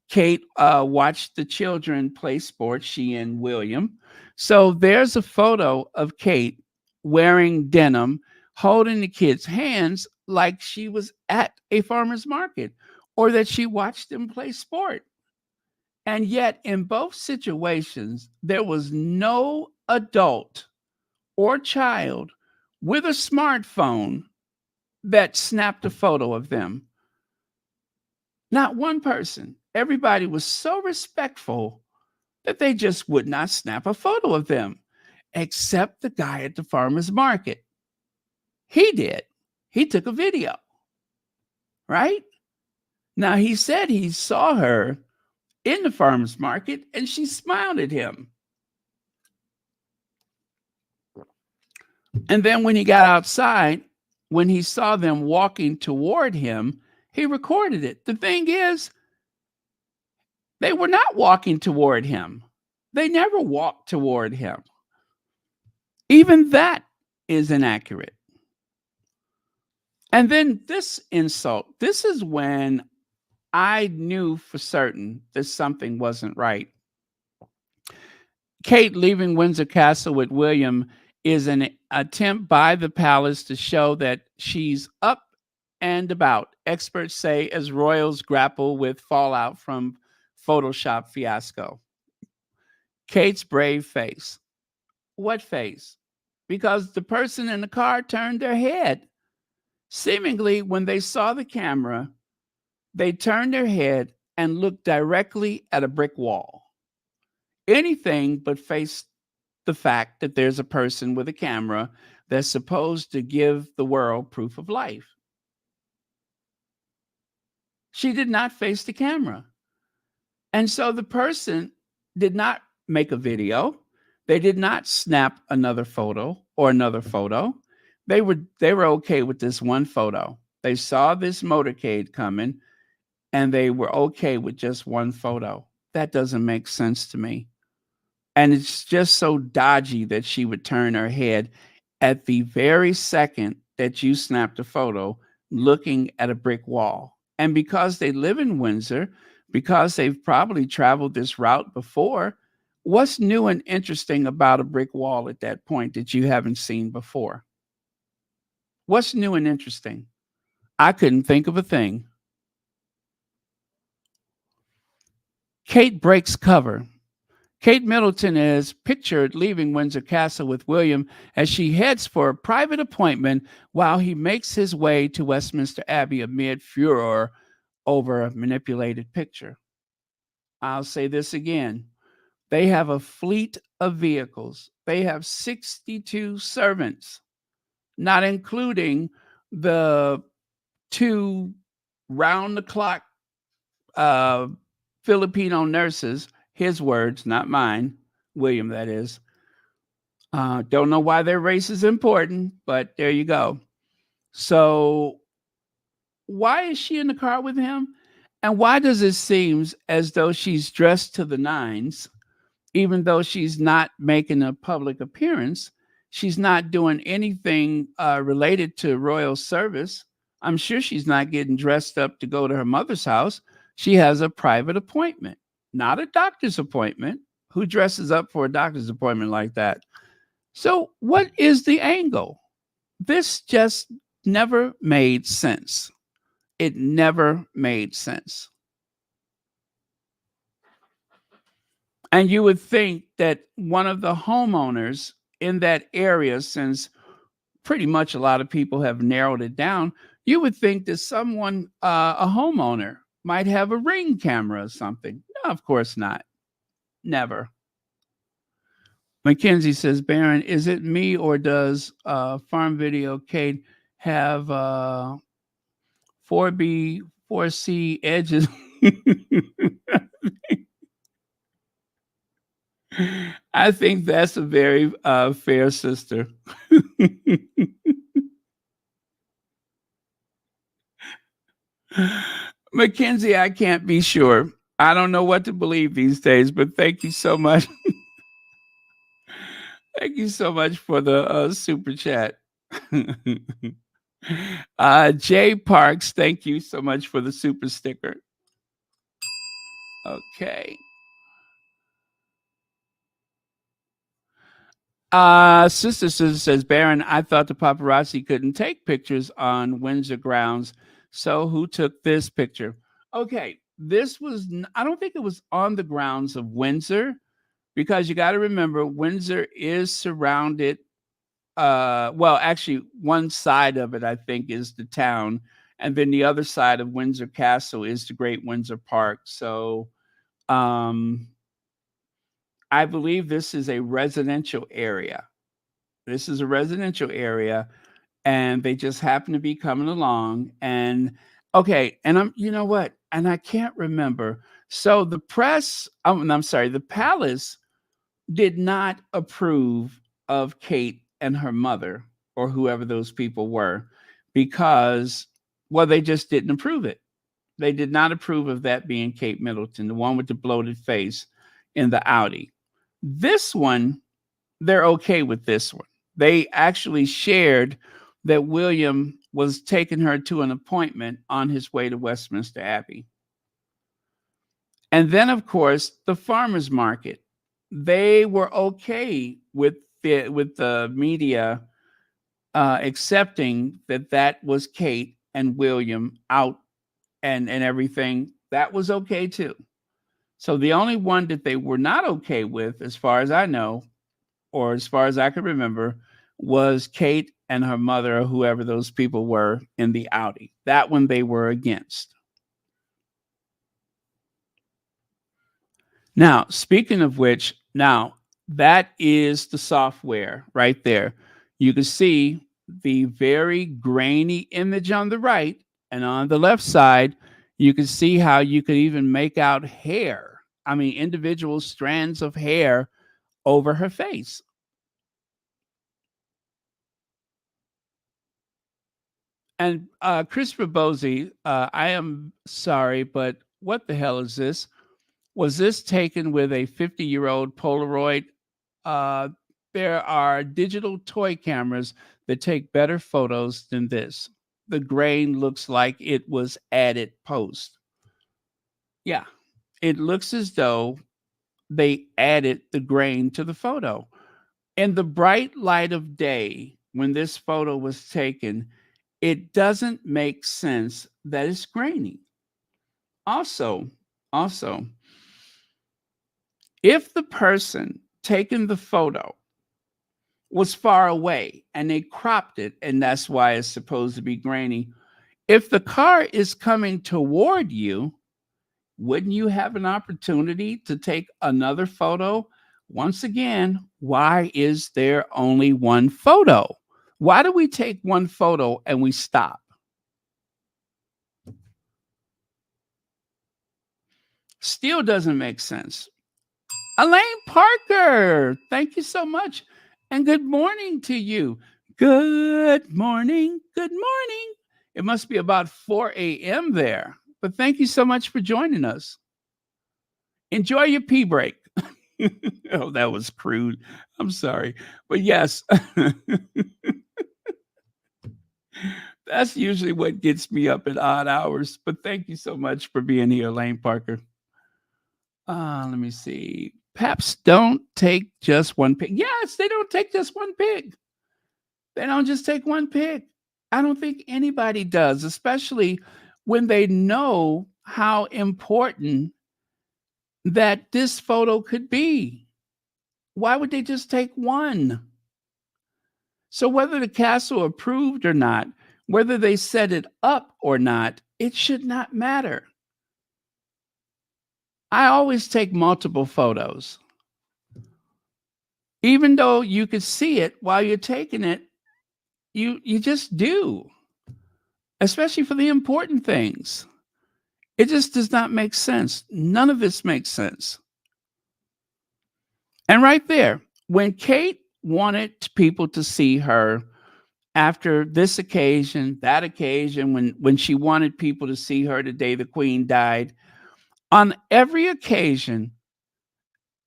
Kate watched the children play sports, she and William. So there's a photo of Kate wearing denim, holding the kids' hands like she was at a farmer's market or that she watched them play sport. And yet, in both situations, there was no adult or child with a smartphone that snapped a photo of them. Not one person. Everybody was so respectful that they just would not snap a photo of them, except the guy at the farmer's market. He did. He took a video, right? Now, he said he saw her in the farmer's market and she smiled at him. And then when he got outside, when he saw them walking toward him, he recorded it. The thing is, they were not walking toward him. They never walked toward him. Even that is inaccurate. And then this insult, this is when I knew for certain that something wasn't right. Kate leaving Windsor Castle with William is an attempt by the palace to show that she's up and about, experts say, as royals grapple with fallout from Photoshop fiasco. Kate's brave face. What face? Because the person in the car turned their head. Seemingly, when they saw the camera, they turned their head and looked directly at a brick wall. Anything but face the fact that there's a person with a camera that's supposed to give the world proof of life. She did not face the camera. And so the person did not make a video. They did not snap another photo or another photo. They were okay with this one photo. They saw this motorcade coming and they were okay with just one photo. That doesn't make sense to me. And it's just so dodgy that she would turn her head at the very second that you snapped a photo looking at a brick wall. And because they live in Windsor, because they've probably traveled this route before, what's new and interesting about a brick wall at that point that you haven't seen before? What's new and interesting? I couldn't think of a thing. Kate breaks cover. Kate Middleton is pictured leaving Windsor Castle with William as she heads for a private appointment while he makes his way to Westminster Abbey amid furor over a manipulated picture. I'll say this again. They have a fleet of vehicles. They have 62 servants, not including the 2 round-the-clock Filipino nurses. His words, not mine. William, that is. Don't know why their race is important, but there you go. So why is she in the car with him? And why does it seem as though she's dressed to the nines, even though she's not making a public appearance? She's not doing anything related to royal service. I'm sure she's not getting dressed up to go to her mother's house. She has a private appointment, not a doctor's appointment. Who dresses up for a doctor's appointment like that? So what is the angle? This just never made sense. It never made sense. And you would think that one of the homeowners in that area, since pretty much a lot of people have narrowed it down, you would think that someone, a homeowner, might have a ring camera or something. No, of course not. Never. Mackenzie says, Baron, is it me or does Farm Video Kate have 4B, 4C edges? I think that's a very fair sister. Mackenzie, I can't be sure. I don't know what to believe these days, but thank you so much. Thank you so much for the super chat. Jay Parks, thank you so much for the super sticker. Okay. Sister says, Baron, I thought the paparazzi couldn't take pictures on Windsor grounds. So who took this picture? Okay. This was, I don't think it was on the grounds of Windsor, because you got to remember Windsor is surrounded. Well, actually, one side of it, I think, is the town. And then the other side of Windsor Castle is the Great Windsor Park. So, I believe this is a residential area. This is a residential area, and they just happen to be coming along. And okay, and you know what? And I can't remember. So the press, I'm sorry, the palace did not approve of Kate and her mother or whoever those people were, because, well, they just didn't approve it. They did not approve of that being Kate Middleton, the one with the bloated face in the Audi. This one, they're okay with this one. They actually shared that William was taking her to an appointment on his way to Westminster Abbey. And then, of course, the farmers market. They were okay with the media accepting that that was Kate and William out and everything. That was okay too. So the only one that they were not okay with, as far as I know, or as far as I can remember, was Kate and her mother, or whoever those people were in the Audi. That one they were against. Now, speaking of which, now that is the software right there. You can see the very grainy image on the right, and on the left side, you can see how you could even make out hair. I mean, individual strands of hair over her face. And Christopher Bosey, I am sorry, but what the hell is this? Was this taken with a 50-year-old Polaroid? Uh, there are digital toy cameras that take better photos than this. The grain looks like it was added post. Yeah, it looks as though they added the grain to the photo. In the bright light of day, when this photo was taken, it doesn't make sense that it's grainy. Also, if the person taking the photo was far away and they cropped it, and that's why it's supposed to be grainy, if the car is coming toward you, wouldn't you have an opportunity to take another photo? Once again, why is there only one photo? Why do we take one photo and we stop? Still doesn't make sense. Elaine Parker, thank you so much. And good morning to you. Good morning. Good morning. It must be about 4 a.m. there, but thank you so much for joining us. Enjoy your pee break. Oh, that was crude. I'm sorry. But yes, that's usually what gets me up at odd hours. But thank you so much for being here, Elaine Parker. Let me see. Paps don't take just one pig. Yes, they don't take just one pig. They don't just take one pic. I don't think anybody does, especially when they know how important that this photo could be. Why would they just take one? So, whether the castle approved or not, whether they set it up or not, it should not matter. I always take multiple photos. Even though you could see it while you're taking it, you just do, especially for the important things. It just does not make sense. None of this makes sense. And right there, when Kate wanted people to see her after this occasion, that occasion, when she wanted people to see her the day the Queen died, on every occasion,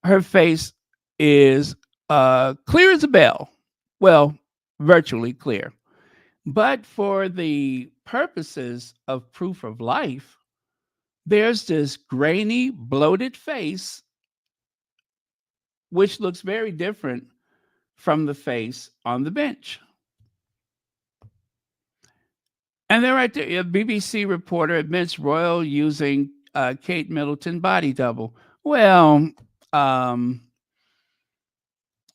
her face is clear as a bell. Well, virtually clear. But for the purposes of proof of life, there's this grainy, bloated face, which looks very different from the face on the bench. And then right there, a BBC reporter admits royal using Kate Middleton body double. Well, let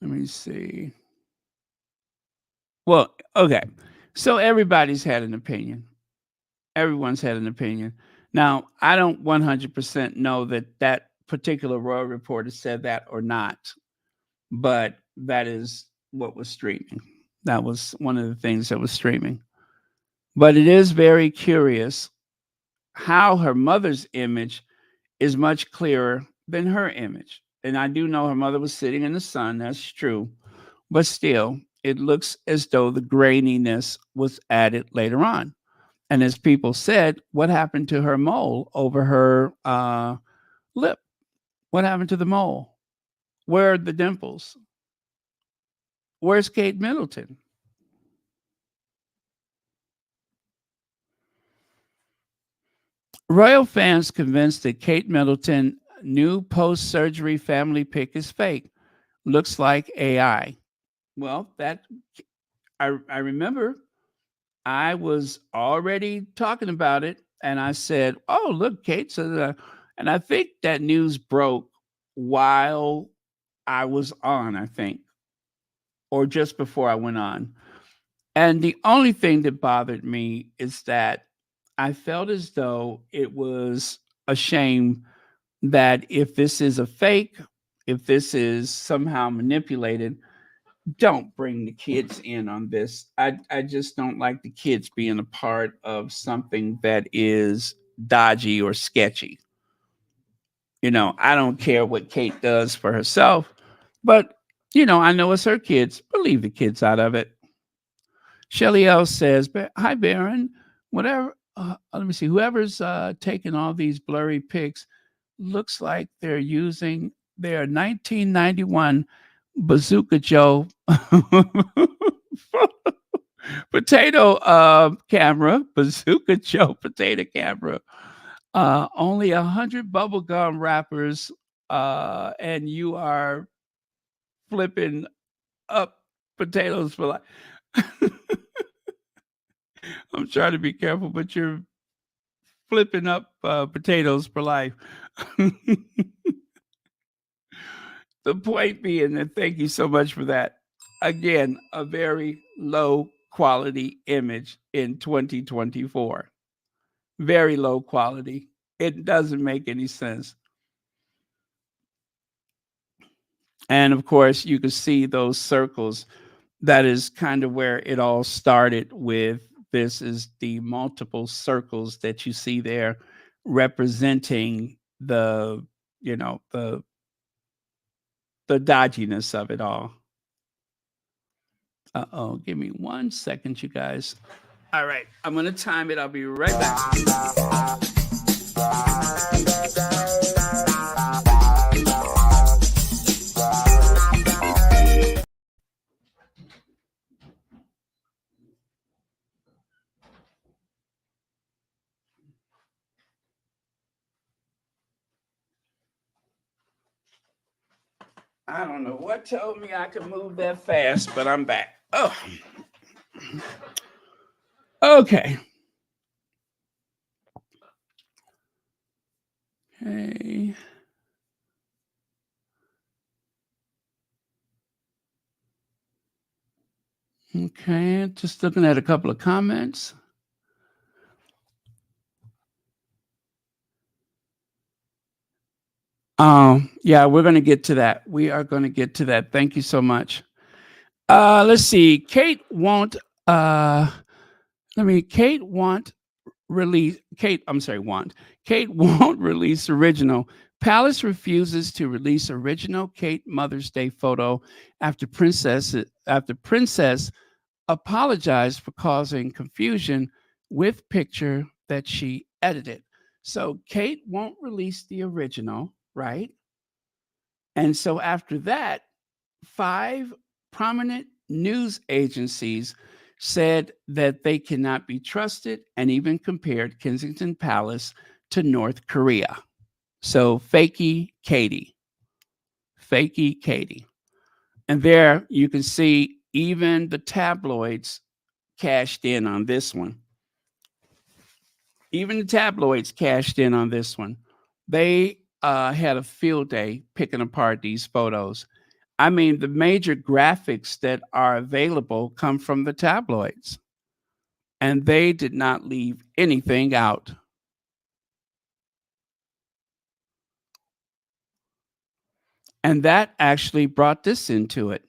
me see. Well, okay. So everybody's had an opinion. Everyone's had an opinion. Now, I don't 100% know that that particular royal reporter said that or not, but that is what was streaming. That was one of the things that was streaming. But it is very curious how her mother's image is much clearer than her image. And I do know her mother was sitting in the sun, that's true. But still, it looks as though the graininess was added later on. And as people said, what happened to her mole over her lip? What happened to the mole? Where are the dimples? Where's Kate Middleton? Royal fans convinced that Kate Middleton new post-surgery family pic is fake. Looks like AI. Well, that I remember I was already talking about it, and I said, "Oh, look, Kate." So, and I think that news broke while I was on. I think, or just before I went on. And the only thing that bothered me is that I felt as though it was a shame that if this is a fake, if this is somehow manipulated, don't bring the kids in on this. I just don't like the kids being a part of something that is dodgy or sketchy. I don't care what Kate does for herself, but I know it's her kids, but leave the kids out of it. Shelly L says, "Hi, Baron. Whatever. Let me see. Whoever's taking all these blurry pics looks like they're using their 1991 Bazooka Joe potato camera, Bazooka Joe potato camera. Only 100 bubblegum wrappers, and you are flipping up potatoes for like." I'm trying to be careful, but you're flipping up potatoes for life. The point being that thank you so much for that. Again, a very low quality image in 2024. Very low quality. It doesn't make any sense. And of course, you can see those circles. That is kind of where it all started with. This is the multiple circles that you see there representing the dodginess of it all. Uh-oh, give me 1 second, you guys. All right, I'm going to time it. I'll be right back. I don't know what told me I could move that fast, but I'm back. Oh, Okay. Hey. Okay. Just looking at a couple of comments. Yeah, we're going to get to that. We are going to get to that. Thank you so much. Let's see. Kate won't release Kate, I'm sorry, want. Kate won't release original. Palace refuses to release original Kate Mother's Day photo after Princess apologized for causing confusion with picture that she edited. So Kate won't release the original, right? And so after that, five prominent news agencies said that they cannot be trusted and even compared Kensington Palace to North Korea. So fakey Katie. And there you can see even the tabloids cashed in on this one. Even the tabloids cashed in on this one. They had a field day picking apart these photos. I mean, the major graphics that are available come from the tabloids, and they did not leave anything out. And that actually brought this into it.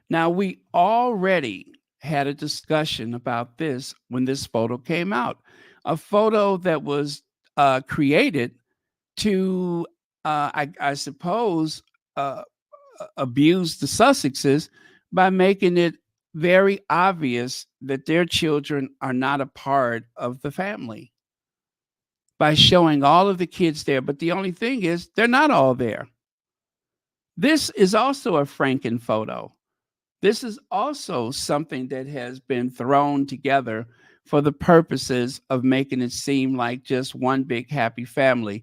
Now, we already had a discussion about this when this photo came out. A photo that was created to, I suppose, uh, abuse the Sussexes by making it very obvious that their children are not a part of the family by showing all of the kids there. But the only thing is, they're not all there. This is also a Franken-photo. This is also something that has been thrown together for the purposes of making it seem like just one big happy family.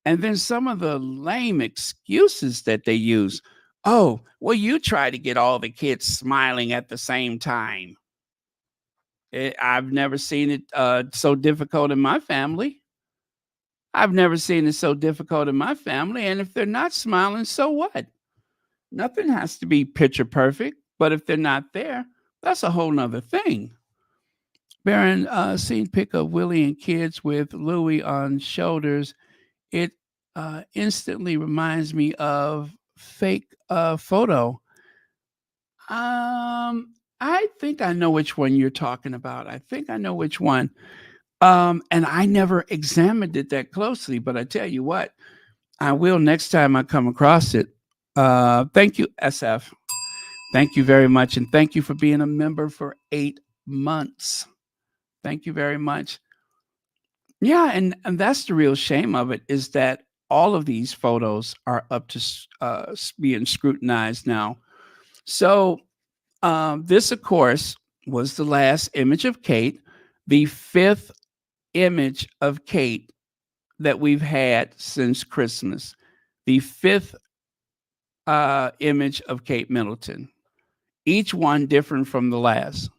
And then some of the lame excuses that they use. Oh, well, you try to get all the kids smiling at the same time. I've never seen it so difficult in my family. I've never seen it so difficult in my family. And if they're not smiling, so what? Nothing has to be picture perfect. But if they're not there, that's a whole nother thing. Baron, seen pic of Willie and kids with Louis on shoulders. It instantly reminds me of fake photo. I think I know which one you're talking about. I think I know which one. And I never examined it that closely, but I tell you what, I will next time I come across it. Thank you, SF. Thank you very much. And thank you for being a member for 8 months. Thank you very much. Yeah, and that's the real shame of it is that all of these photos are up to being scrutinized now. So this, of course, was the last image of Kate, the fifth image of Kate that we've had since Christmas, the fifth image of Kate Middleton, each one different from the last.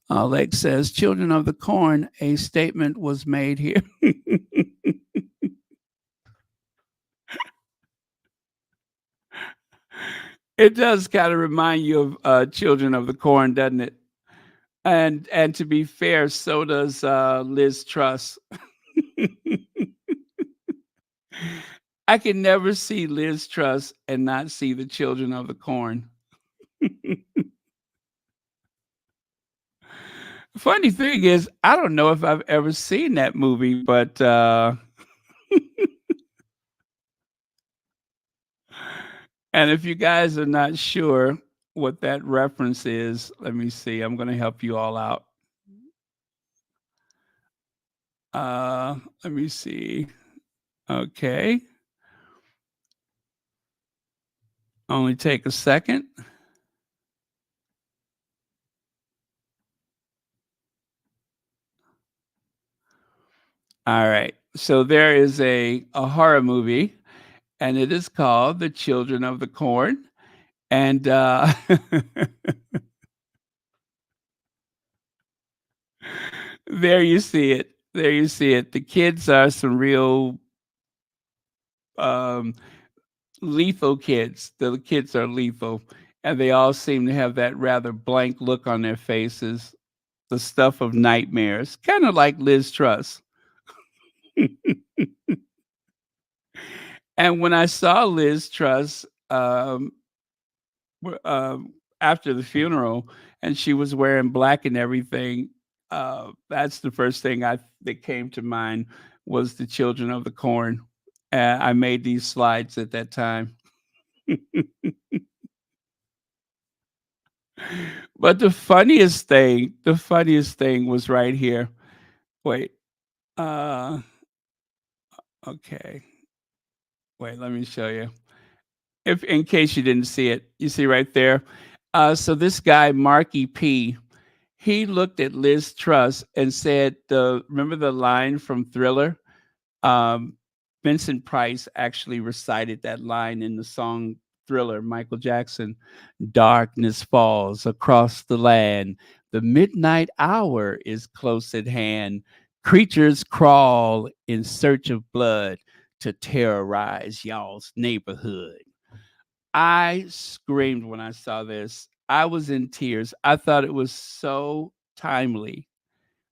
Lex says, Children of the Corn, a statement was made here. It does kind of remind you of Children of the Corn, doesn't it? And to be fair, so does Liz Truss. I can never see Liz Truss and not see the Children of the Corn. Funny thing is, I don't know if I've ever seen that movie, but and if you guys are not sure what that reference is, let me see. I'm going to help you all out. Let me see. Okay. Only take a second. All right. So there is a horror movie, and it is called The Children of the Corn. And There you see it. There you see it. The kids are some real um, lethal kids. The kids are lethal, and they all seem to have that rather blank look on their faces, the stuff of nightmares, kind of like Liz Truss. And when I saw Liz Truss after the funeral, and she was wearing black and everything, that's the first thing that came to mind was the Children of the Corn. I made these slides at that time. But the funniest thing was right here. Wait, uh, okay. Wait, let me show you. If in case you didn't see it, you see right there. So this guy, Marky P, he looked at Liz Truss and said, remember the line from Thriller? Um, Vincent Price actually recited that line in the song Thriller, Michael Jackson. Darkness falls across the land. The midnight hour is close at hand. Creatures crawl in search of blood to terrorize y'all's neighborhood. I screamed when I saw this. I was in tears. I thought it was so timely.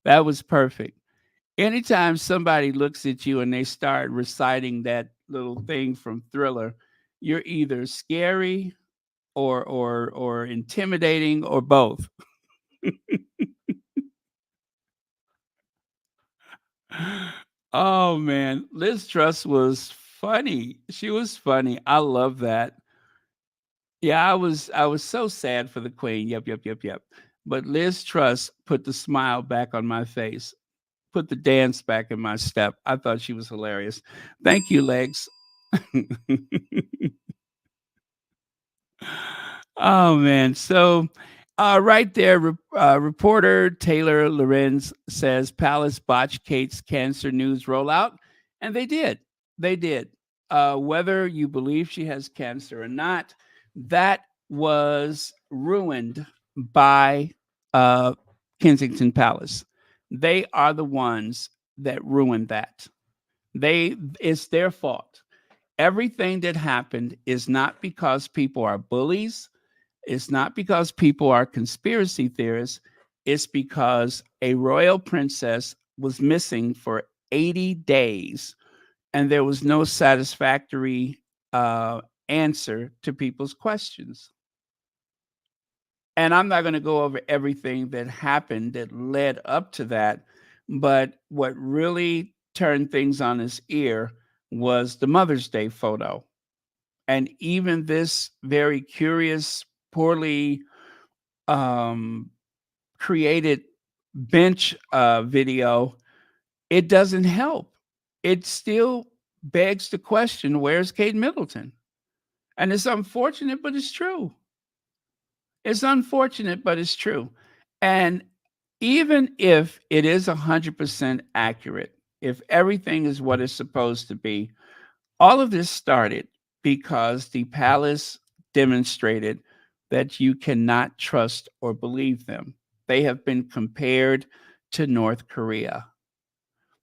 That was perfect. Anytime somebody looks at you and they start reciting that little thing from Thriller, you're either scary or intimidating or both. Oh man, Liz Truss was funny. She was funny. I love that. Yeah, I was so sad for the queen. Yep, yep, yep, yep. But Liz Truss put the smile back on my face, put the dance back in my step. I thought she was hilarious. Thank you, Legs. Oh man. So right there, reporter Taylor Lorenz says Palace botched Kate's cancer news rollout, and they did. They did. Whether you believe she has cancer or not, that was ruined by uh, Kensington Palace. They are the ones that ruined that. It's their fault. Everything that happened is not because people are bullies. It's not because people are conspiracy theorists. It's because a royal princess was missing for 80 days and there was no satisfactory answer to people's questions. And I'm not going to go over everything that happened that led up to that. But what really turned things on its ear was the Mother's Day photo. And even this very curious, poorly um, created bench video, it doesn't help. It still begs the question, where's Kate Middleton? And it's unfortunate, but it's true. It's unfortunate, but it's true. And even if it is 100% accurate, if everything is what it's supposed to be, all of this started because the palace demonstrated that you cannot trust or believe them. They have been compared to North Korea.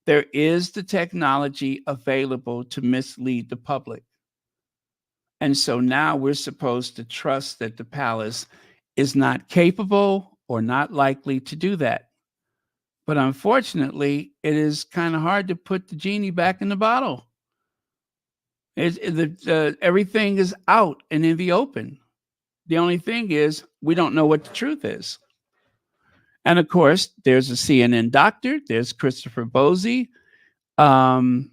There is the technology available to mislead the public. And so now we're supposed to trust that the palace is not capable or not likely to do that. But unfortunately, it is kind of hard to put the genie back in the bottle. Everything is out and in the open. The only thing is, we don't know what the truth is. And of course, there's a CNN doctor, there's Christopher Bosey. Um,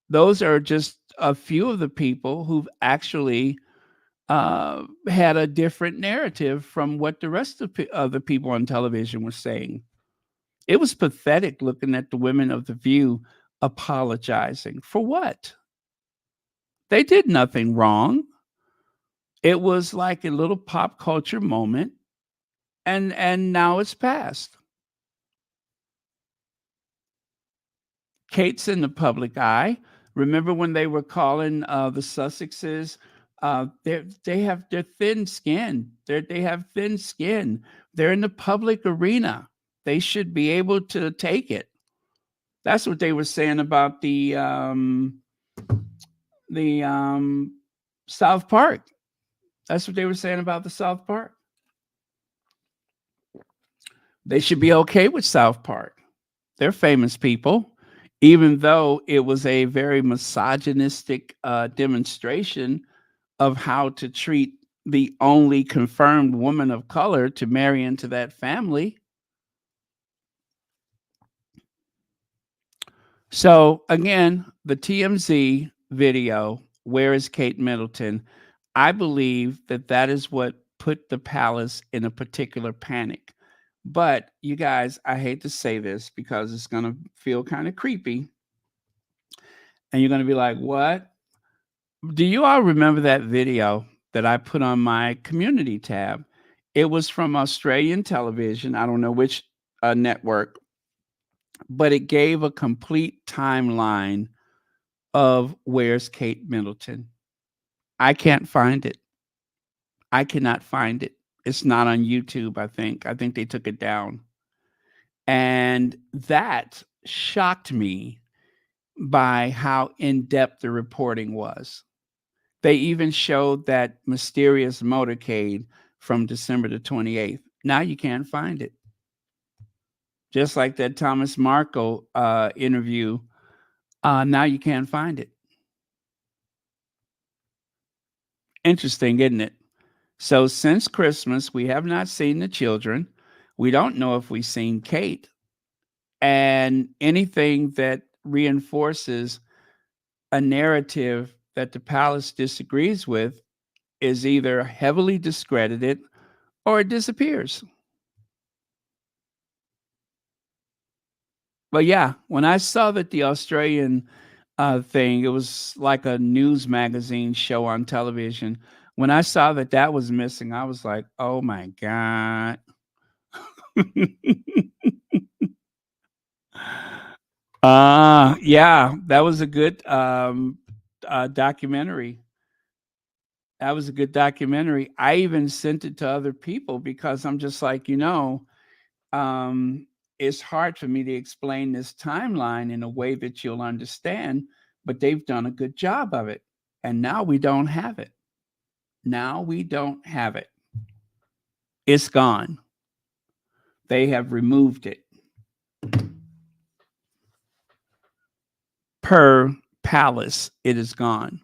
those are just a few of the people who've actually had a different narrative from what the rest of the people on television were saying. It was pathetic looking at the women of The View apologizing. For what? They did nothing wrong. It was like a little pop culture moment, and now it's past. Kate's in the public eye. Remember when they were calling the Sussexes? They're thin skin. They have thin skin. They're in the public arena. they should be able to take it. That's what they were saying about the South Park. That's what they were saying about the South Park. They should be okay with South Park. They're famous people, even though it was a very misogynistic demonstration of how to treat the only confirmed woman of color to marry into that family. So again, the TMZ video, where is Kate Middleton? I believe that that is what put the palace in a particular panic. But you guys, I hate to say this because it's going to feel kind of creepy. And you're going to be like, what? Do you all remember that video that I put on my community tab? It was from Australian television. I don't know which network, but it gave a complete timeline of where's Kate Middleton. I can't find it. I cannot find it. It's not on YouTube, I think. I think they took it down. And that shocked me by how in depth the reporting was. They even showed that mysterious motorcade from December the 28th. Now you can't find it. Just like that Thomas Markle interview, now you can't find it. Interesting, isn't it? So since Christmas, we have not seen the children. We don't know if we've seen Kate. And anything that reinforces a narrative that the palace disagrees with is either heavily discredited or it disappears. But yeah, when I saw that the Australian thing, it was like a news magazine show on television. When I saw that that was missing, I was like, oh my God. Yeah, that was a good documentary. That was a good documentary. I even sent it to other people because I'm just like, um, it's hard for me to explain this timeline in a way that you'll understand, but they've done a good job of it. And now we don't have it. Now we don't have it. It's gone. They have removed it. Per palace, it is gone.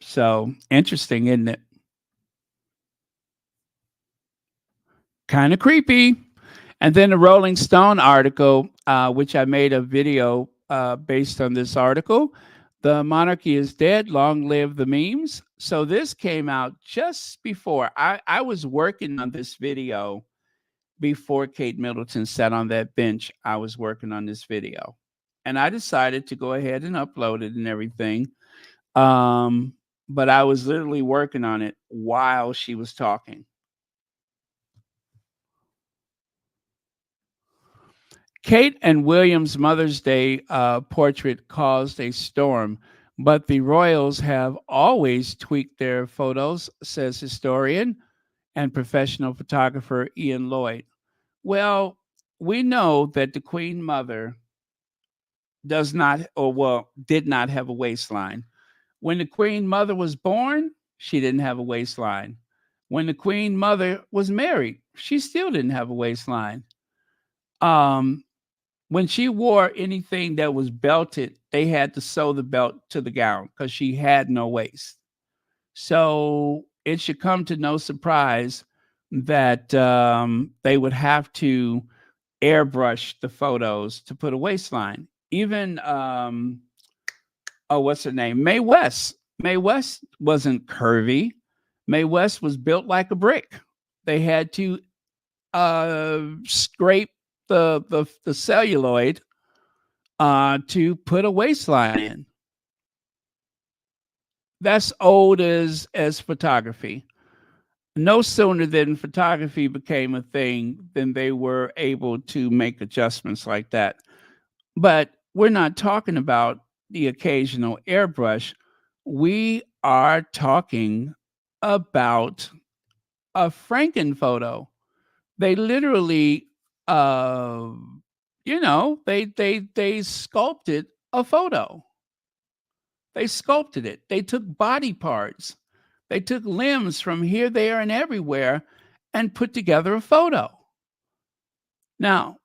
So interesting, isn't it? Kind of creepy. And then the Rolling Stone article, which I made a video based on this article. The monarchy is dead. Long live the memes. So this came out just before. I was working on this video before Kate Middleton sat on that bench. I was working on this video. And I decided to go ahead and upload it and everything. But I was literally working on it while she was talking. Kate and William's Mother's Day portrait caused a storm, but the royals have always tweaked their photos, says historian and professional photographer Ian Lloyd. Well, we know that the Queen Mother does not, or well, did not have a waistline. When the Queen Mother was born, she didn't have a waistline. When the Queen Mother was married, she still didn't have a waistline. Um, when she wore anything that was belted, they had to sew the belt to the gown because she had no waist. So it should come to no surprise that they would have to airbrush the photos to put a waistline. Even what's her name? Mae West. Mae West wasn't curvy. Mae West was built like a brick. They had to scrape the celluloid to put a waistline in. That's old as photography. No sooner than photography became a thing than they were able to make adjustments like that. But we're not talking about the occasional airbrush. We are talking about a Franken-photo. They literally uh, they sculpted a photo. They sculpted it. They took body parts. They took limbs from here, there, and everywhere and put together a photo. Now,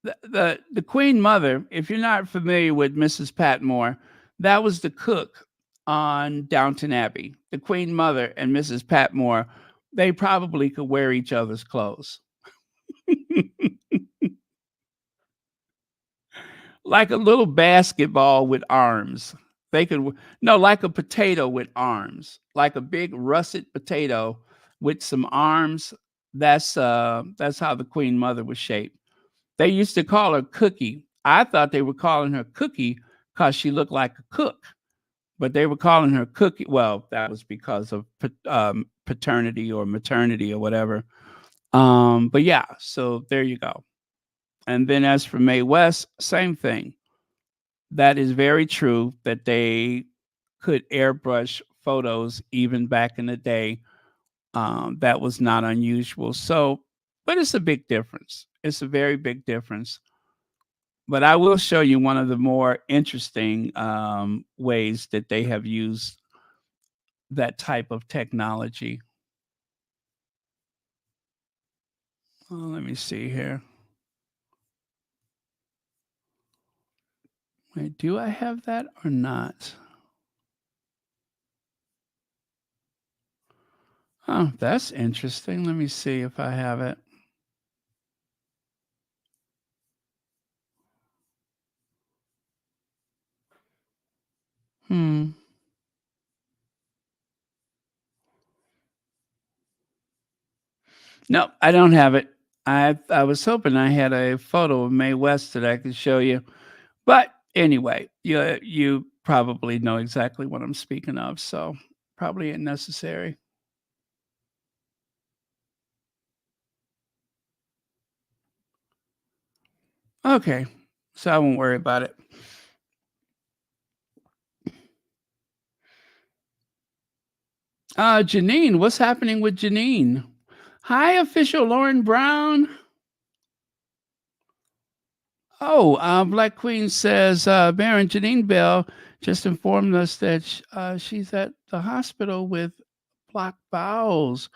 the Queen Mother, if you're not familiar with Mrs. Patmore, that was the cook on Downton Abbey. The Queen Mother and Mrs. Patmore, they probably could wear each other's clothes. Like a little basketball with arms. They could no, like a potato with arms, like a big russet potato with some arms. That's how the Queen Mother was shaped. They used to call her Cookie. I thought they were calling her Cookie because she looked like a cook, but they were calling her Cookie. Well, that was because of paternity or maternity or whatever. But yeah, so there you go. And then as for Mae West, same thing. That is very true that they could airbrush photos even back in the day. That was not unusual. So, but it's a big difference. It's a very big difference. But I will show you one of the more interesting ways that they have used that type of technology. Let me see here. Wait, do I have that or not? Oh, that's interesting. Let me see if I have it. Hmm. No, I don't have it. I was hoping I had a photo of Mae West that I could show you. But anyway, you probably know exactly what I'm speaking of, so probably ain't necessary. Okay. So I won't worry about it. Janine, what's happening with Janine? Hi, official Lauren Brown. Oh, Black Queen says Baron Janine Bell just informed us that she's at the hospital with blocked bowels.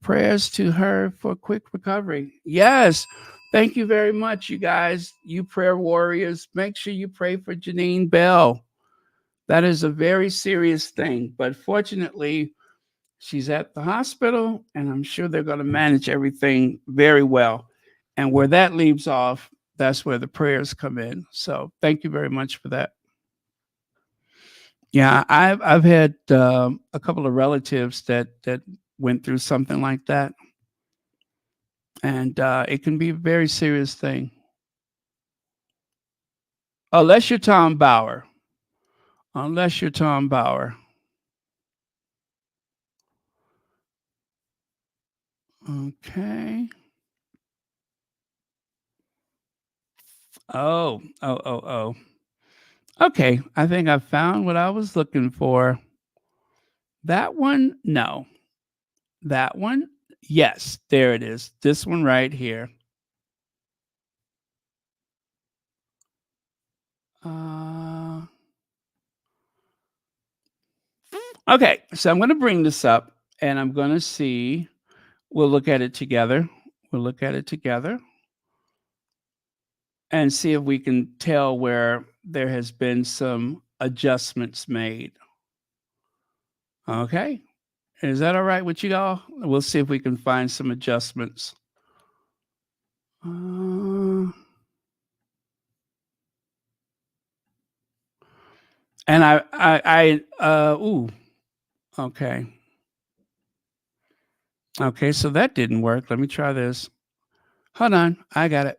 Prayers to her for quick recovery. Yes. Thank you very much, you guys. You prayer warriors. Make sure you pray for Janine Bell. That is a very serious thing. But fortunately, she's at the hospital, and I'm sure they're going to manage everything very well. And where that leaves off, that's where the prayers come in. So thank you very much for that. Yeah, I've had a couple of relatives that went through something like that, and it can be a very serious thing. Unless you're Tom Bauer. Unless you're Tom Bauer. Okay. Oh. Okay, I think I found what I was looking for. That one, no. That one, yes. There it is. This one right here. Uh, okay, so I'm going to bring this up and I'm going to see. We'll look at it together. We'll look at it together and see if we can tell where there has been some adjustments made. Okay. Is that all right with you all? We'll see if we can find some adjustments. Uh, and ooh, okay. Okay, so that didn't work. Let me try this. Hold on. I got it.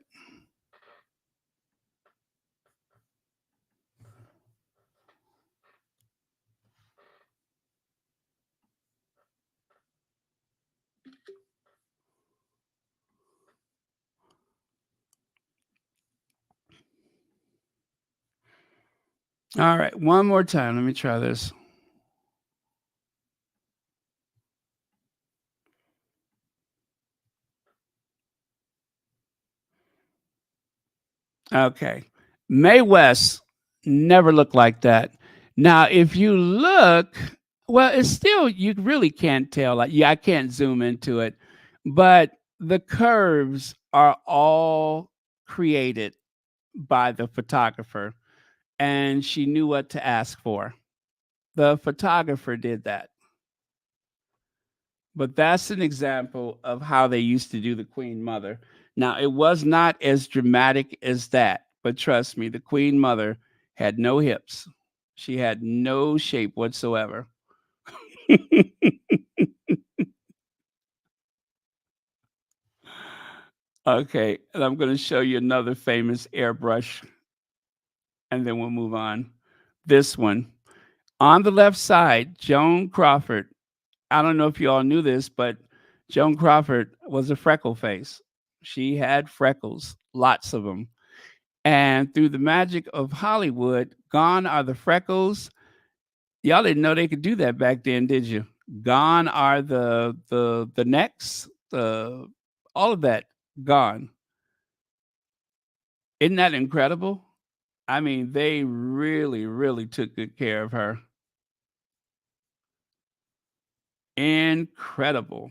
All right, one more time. Let me try this. Okay. Mae West never looked like that. Now, if you look, well, it's still, you really can't tell. Like, yeah, I can't zoom into it, but the curves are all created by the photographer, and she knew what to ask for. The photographer did that. But that's an example of how they used to do the Queen Mother. Now, it was not as dramatic as that, but trust me, the Queen Mother had no hips. She had no shape whatsoever. Okay, and I'm going to show you another famous airbrush, and then we'll move on. This one. On the left side, Joan Crawford. I don't know if you all knew this, but Joan Crawford was a freckle face. She had freckles, lots of them. And through the magic of Hollywood, gone are the freckles. Y'all didn't know they could do that back then, did you? Gone are the necks, the all of that gone. Isn't that incredible? I mean, they really, really took good care of her. Incredible.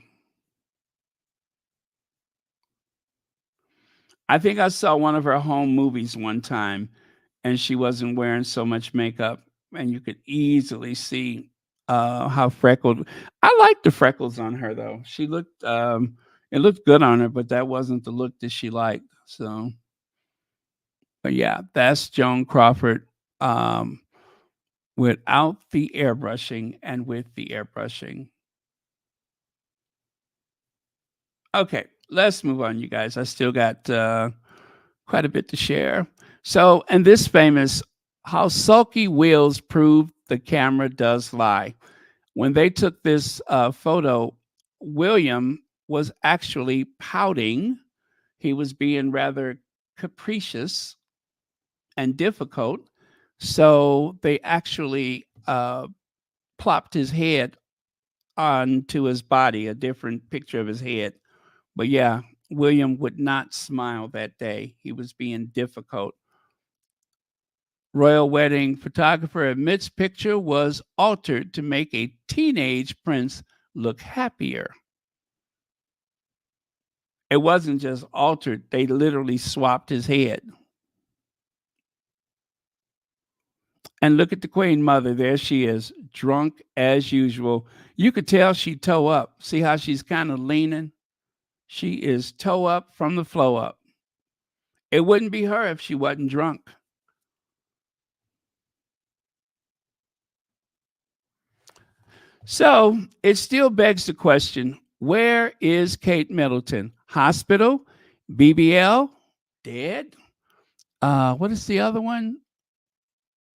I think I saw one of her home movies one time, and she wasn't wearing so much makeup, and you could easily see how freckled. I liked the freckles on her though. She looked, it looked good on her, but that wasn't the look that she liked. So, but yeah, that's Joan Crawford um, without the airbrushing and with the airbrushing. Okay, let's move on, you guys. I still got quite a bit to share. So, and this famous, how sulky wheels prove the camera does lie. When they took this photo, William was actually pouting. He was being rather capricious and difficult. So they actually plopped his head onto his body, a different picture of his head. But yeah, William would not smile that day. He was being difficult. Royal wedding photographer admits picture was altered to make a teenage prince look happier. It wasn't just altered, they literally swapped his head. And look at the Queen Mother. There she is, drunk as usual. You could tell she toe up. See how she's kind of leaning? She is toe up from the flow up. It wouldn't be her if she wasn't drunk. So it still begs the question, where is Kate Middleton? Hospital? BBL? Dead? What is the other one?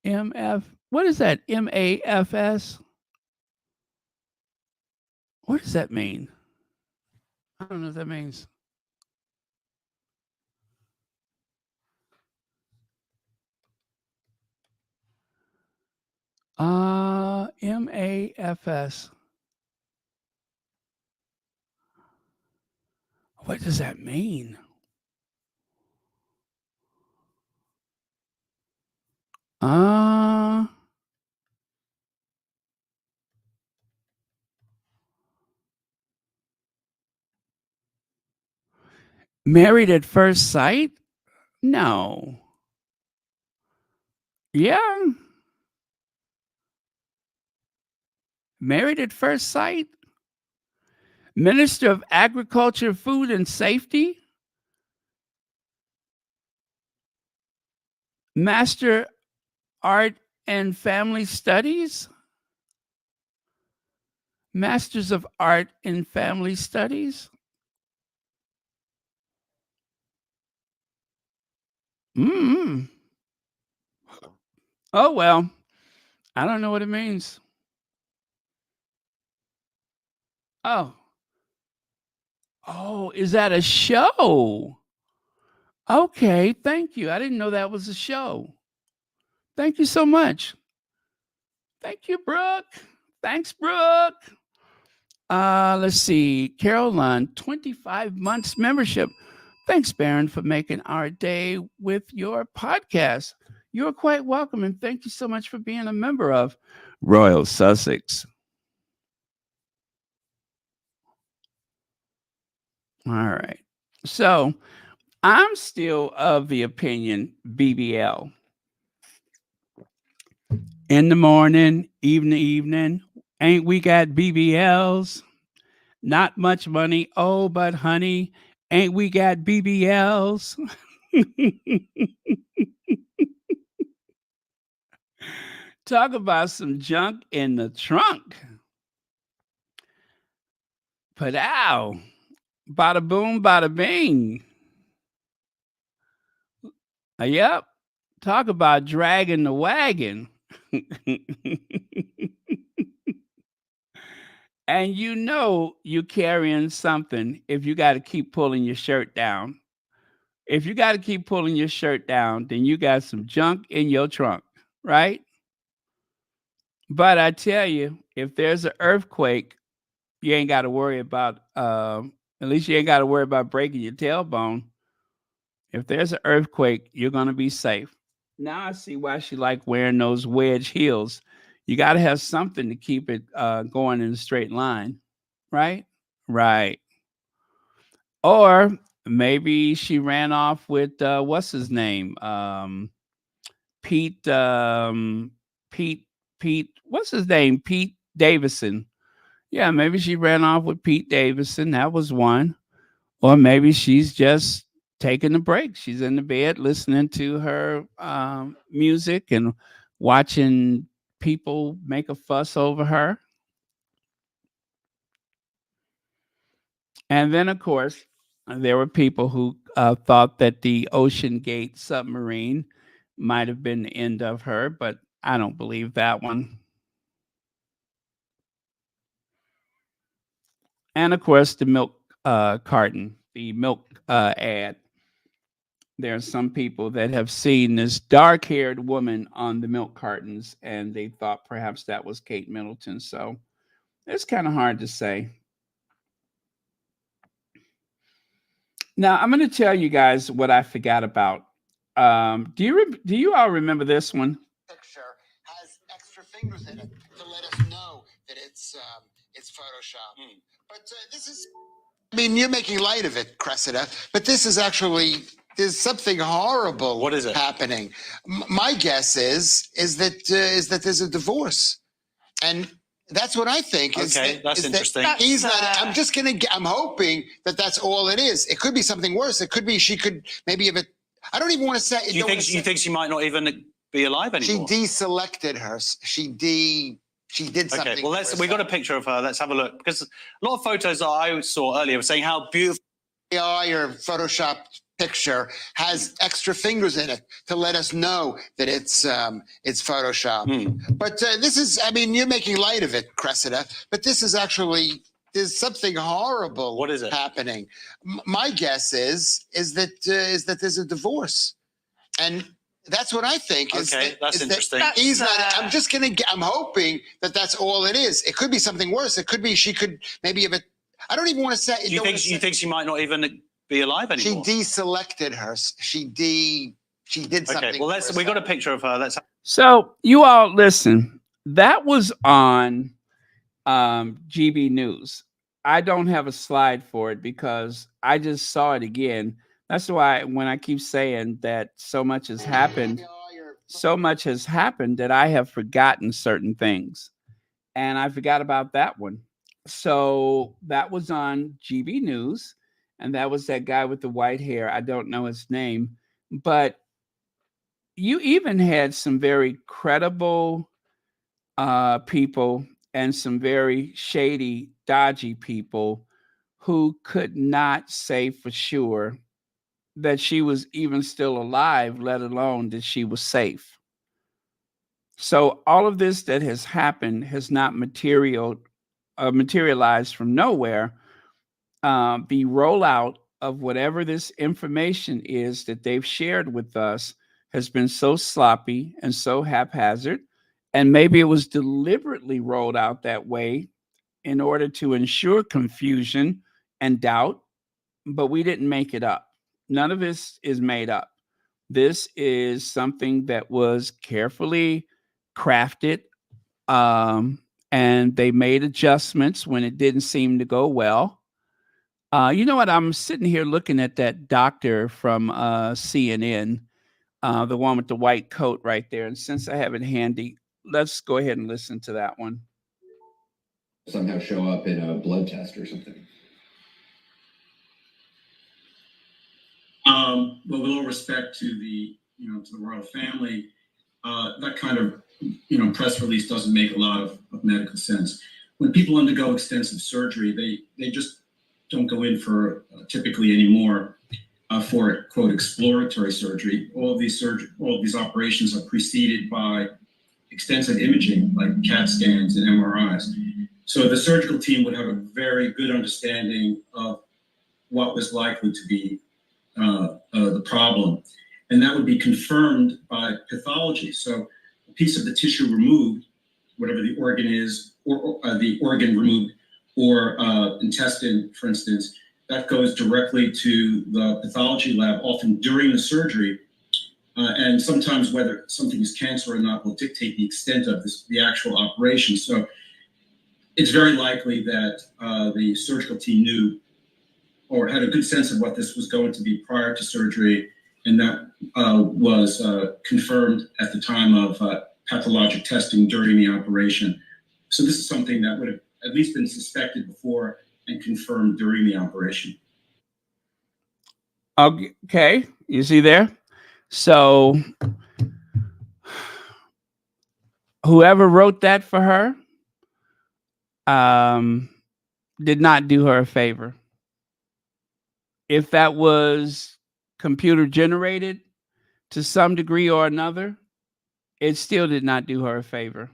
MF? What is that? MAFS? What does that mean? I don't know what that means. MAFS. What does that mean? Uh, Married at first sight? No. Yeah. Married at first sight? Minister of Agriculture, Food and Safety? Master Art and Family Studies? Masters of Art in Family Studies? Mm. Oh, well, I don't know what it means. Oh. Oh, is that a show? Okay, thank you. I didn't know that was a show. Thank you so much. Thank you, Brooke. Thanks, Brooke. Let's see. Caroline, 25 months membership. Thanks, Baron, for making our day with your podcast. You're quite welcome, and thank you so much for being a member of Royal Sussex. All right. So I'm still of the opinion BBL. In the morning, evening, ain't we got BBLs? Not much money. Oh, but honey, ain't we got BBLs? Talk about some junk in the trunk. Padow. Bada boom, bada bing. Yep. Talk about dragging the wagon. And you know you're carrying something if you got to keep pulling your shirt down. If you got to keep pulling your shirt down, then you got some junk in your trunk, right? But I tell you, if there's an earthquake, you ain't got to worry about, at least you ain't got to worry about breaking your tailbone. If there's an earthquake, you're going to be safe. Now I see why she like wearing those wedge heels. You got to have something to keep it going in a straight line, right? Right. Or maybe she ran off with what's his name? Pete Pete Pete what's his name? Pete Davidson. Yeah, maybe she ran off with Pete Davidson. That was one. Or maybe she's just taking a break. She's in the bed listening to her music and watching people make a fuss over her. And then, of course, there were people who thought that the Ocean Gate submarine might have been the end of her, but I don't believe that one. And of course, the milk carton, the milk ad. There are some people that have seen this dark haired woman on the milk cartons and they thought perhaps that was Kate Middleton. So it's kind of hard to say. Now, I'm going to tell you guys what I forgot about. Do you all remember this one? Picture has extra fingers in it to let us know that it's Photoshop. But this is, I mean, you're making light of it, Cressida, but this is actually, there's something horrible. What is it? Happening? My guess is that there's a divorce, and that's what I think. Okay, that's interesting. He's not. I'm just gonna. I'm hoping that that's all it is. It could be something worse. It could be she could maybe have it. I don't even want to say. You think she might not even be alive anymore? She deselected her. She did something. Okay, well, we got a picture of her. Let's have a look, because a lot of photos that I saw earlier were saying how beautiful. AI or Photoshop picture has extra fingers in it to let us know that it's Photoshop. But this is, I mean, you're making light of it, Cressida, but this is actually, there's something horrible. What is it? Happening? My guess is that there's a divorce, and that's what I think. Okay, that's interesting. He's not. I'm just gonna. I'm hoping that that's all it is. It could be something worse. It could be she could maybe have it. I don't even want to say. You think she might not even be alive anymore? She deselected her. She did something. Okay, well, we got a picture of her. So you all listen. That was on GB News. I don't have a slide for it because I just saw it again. That's why when I keep saying that so much has happened that I have forgotten certain things. And I forgot about that one. So that was on GB News, and that was that guy with the white hair. I don't know his name, but you even had some very credible people and some very shady, dodgy people who could not say for sure that she was even still alive, let alone that she was safe. So all of this that has happened has not materialized from nowhere. The rollout of whatever this information is that they've shared with us has been so sloppy and so haphazard. And maybe it was deliberately rolled out that way in order to ensure confusion and doubt, but we didn't make it up. None of this is made up. This is something that was carefully crafted, um, and they made adjustments when it didn't seem to go well. You know what? I'm sitting here looking at that doctor from CNN, the one with the white coat right there. And since I have it handy, let's go ahead and listen to that one. Somehow show up in a blood test or something. Well, with all respect to the to the royal family, that kind of press release doesn't make a lot of medical sense. When people undergo extensive surgery, they just don't go in for typically anymore for quote exploratory surgery. All of these operations are preceded by extensive imaging like CAT scans and MRIs. So the surgical team would have a very good understanding of what was likely to be the problem, and that would be confirmed by pathology. So a piece of the tissue removed, whatever the organ is, or the organ removed, or intestine, for instance, that goes directly to the pathology lab, often during the surgery, and sometimes whether something is cancer or not will dictate the extent of the actual operation. So it's very likely that the surgical team knew or had a good sense of what this was going to be prior to surgery, and that was confirmed at the time of pathologic testing during the operation. So this is something that would have at least been suspected before and confirmed during the operation. Okay, you see there? So whoever wrote that for her did not do her a favor. If that was computer generated to some degree or another, it still did not do her a favor.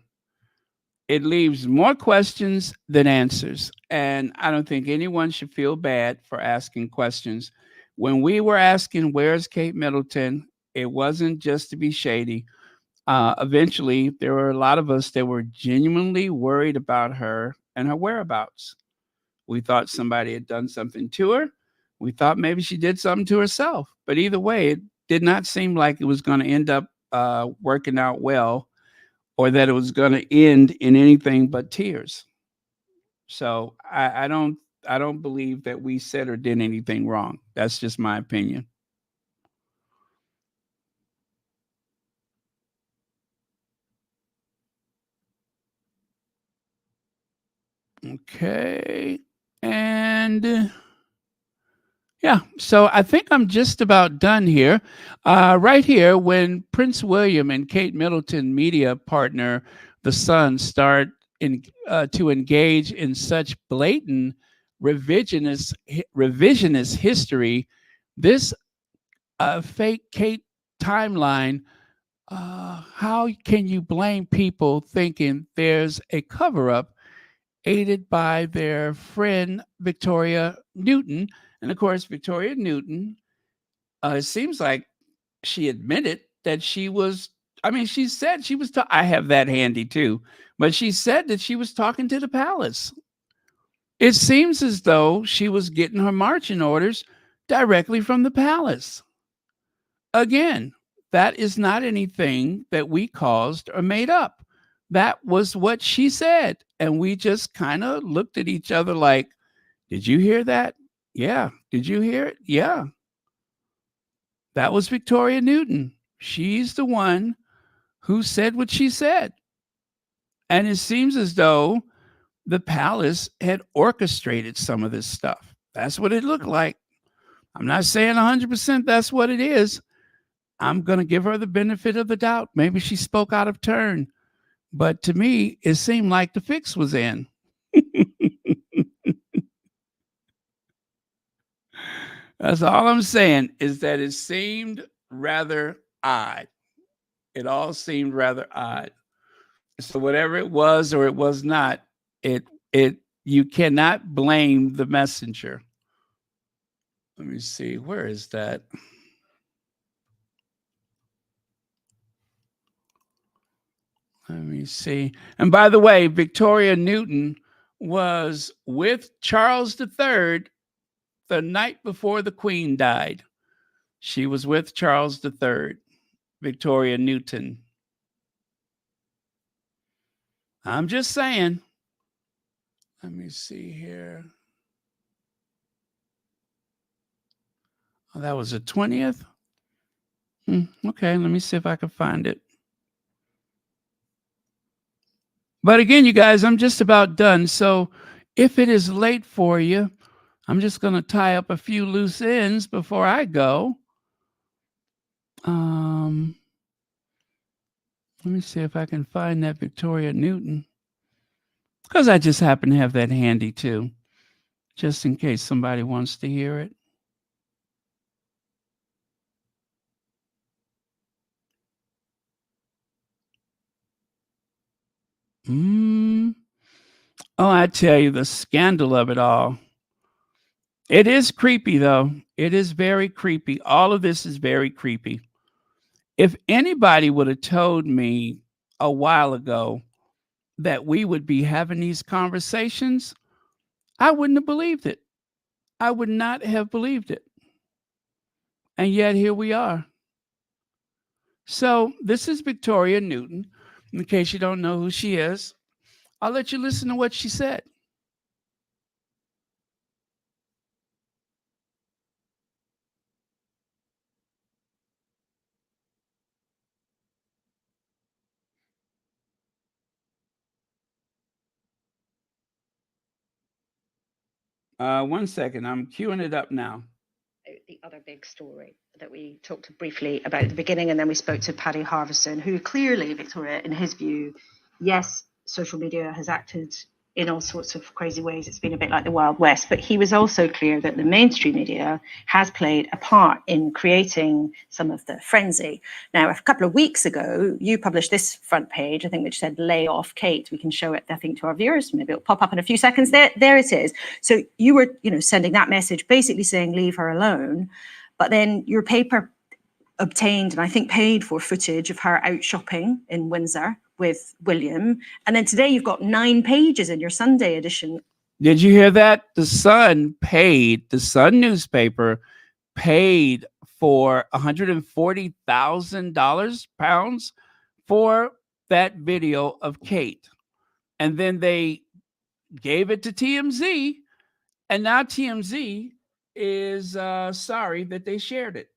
It leaves more questions than answers. And I don't think anyone should feel bad for asking questions. When we were asking, where's Kate Middleton? It wasn't just to be shady. Eventually, there were a lot of us that were genuinely worried about her and her whereabouts. We thought somebody had done something to her. We thought maybe she did something to herself. But either way, it did not seem like it was going to end up working out well, or that it was going to end in anything but tears. So I don't believe that we said or did anything wrong. That's just my opinion. Okay. And yeah, so I think I'm just about done here. Right here, when Prince William and Kate Middleton media partner, The Sun, to engage in such blatant revisionist history, this fake Kate timeline, how can you blame people thinking there's a cover up aided by their friend Victoria Newton? And of course, Victoria Newton, it seems like she admitted that she was, I mean, she said she was, I have that handy too, but she said that she was talking to the palace. It seems as though she was getting her marching orders directly from the palace. Again, that is not anything that we caused or made up. That was what she said. And we just kind of looked at each other like, did you hear that? Yeah. Did you hear it? Yeah. That was Victoria Newton. She's the one who said what she said. And it seems as though the palace had orchestrated some of this stuff. That's what it looked like. I'm not saying 100% that's what it is. I'm going to give her the benefit of the doubt. Maybe she spoke out of turn. But to me, it seemed like the fix was in. That's all I'm saying, is that it seemed rather odd. It all seemed rather odd. So whatever it was or it was not, it you cannot blame the messenger. Let me see, where is that? Let me see. And by the way, Victoria Newton was with Charles III the night before the Queen died. She was with Charles III, Victoria Newton. I'm just saying. Let me see here. Oh, that was the 20th? Okay, let me see if I can find it. But again, you guys, I'm just about done. So if it is late for you, I'm just going to tie up a few loose ends before I go. Let me see if I can find that Victoria Newton, because I just happen to have that handy too, just in case somebody wants to hear it. Oh, I tell you, the scandal of it all. It is creepy, though. It is very creepy. All of this is very creepy. If anybody would have told me a while ago that we would be having these conversations, I wouldn't have believed it. I would not have believed it. And yet here we are. So this is Victoria Newton. In case you don't know who she is, I'll let you listen to what she said. One second, I'm queuing it up now. The other big story that we talked briefly about at the beginning, and then we spoke to Paddy Harvison, who clearly, Victoria, in his view, yes, social media has acted in all sorts of crazy ways. It's been a bit like the Wild West, but he was also clear that the mainstream media has played a part in creating some of the frenzy. Now, a couple of weeks ago, you published this front page, I think, which said "Lay off Kate." We can show it, I think, to our viewers. Maybe it'll pop up in a few seconds. There it is. So you were, sending that message, basically saying, leave her alone. But then your paper obtained, and I think paid for, footage of her out shopping in Windsor with William. And then today you've got 9 pages in your Sunday edition. Did you hear that? The Sun newspaper paid for £140,000 for that video of Kate. And then they gave it to TMZ. And now TMZ is sorry that they shared it.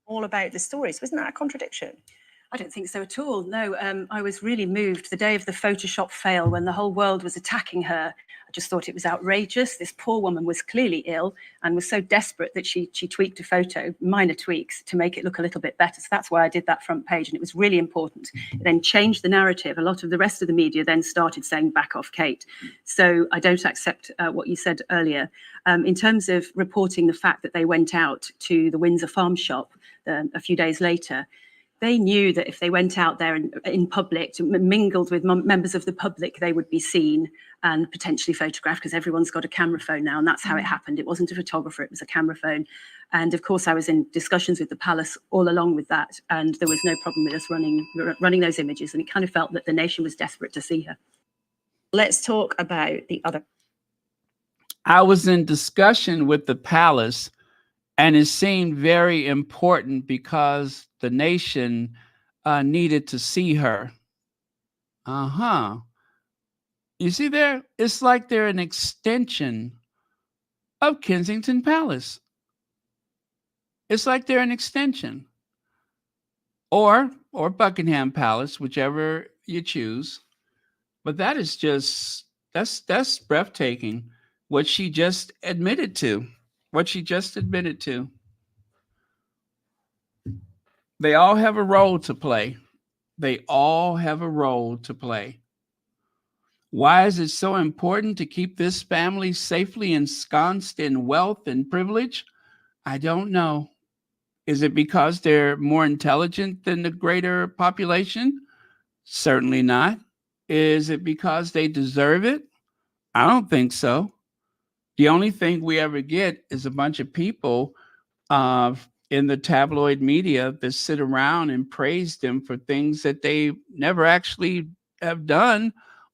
All about the story. So isn't that a contradiction? I don't think so at all. No, I was really moved the day of the Photoshop fail when the whole world was attacking her. I just thought it was outrageous. This poor woman was clearly ill and was so desperate that she tweaked a photo, minor tweaks, to make it look a little bit better. So that's why I did that front page, and it was really important. It then changed the narrative. A lot of the rest of the media then started saying, back off Kate. So I don't accept what you said earlier. In terms of reporting the fact that they went out to the Windsor farm shop a few days later, they knew that if they went out there in public, mingled with members of the public, they would be seen and potentially photographed, because everyone's got a camera phone now, and that's how it happened. It wasn't a photographer, it was a camera phone. And of course, I was in discussions with the palace all along with that, and there was no problem with us running those images, and it kind of felt that the nation was desperate to see her. Let's talk about the other. I was in discussion with the palace, and it seemed very important because the nation needed to see her. You see there? It's like they're an extension of Kensington Palace. It's like they're an extension. Or Buckingham Palace, whichever you choose. But that is just, that's breathtaking. What she just admitted to. They all have a role to play. Why is it so important to keep this family safely ensconced in wealth and privilege? I don't know. Is it because they're more intelligent than the greater population? Certainly not. Is it because they deserve it? I don't think so. The only thing we ever get is a bunch of people in the tabloid media that sit around and praise them for things that they never actually have done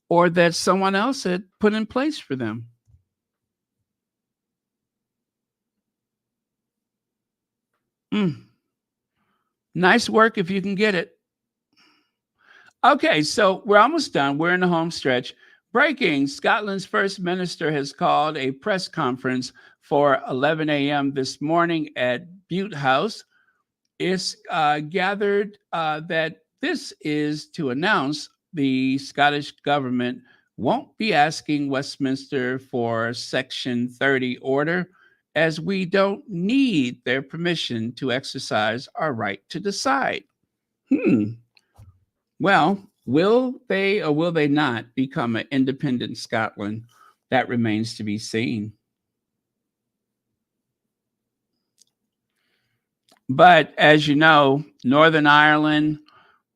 or that someone else had put in place for them. Nice work if you can get it. Okay, so we're almost done. We're in the home stretch. Breaking: Scotland's First Minister has called a press conference for 11 a.m. this morning at Bute House. It's gathered that this is to announce the Scottish government won't be asking Westminster for Section 30 order, as we don't need their permission to exercise our right to decide. Well, will they or will they not become an independent Scotland? That remains to be seen. But as you know, Northern Ireland,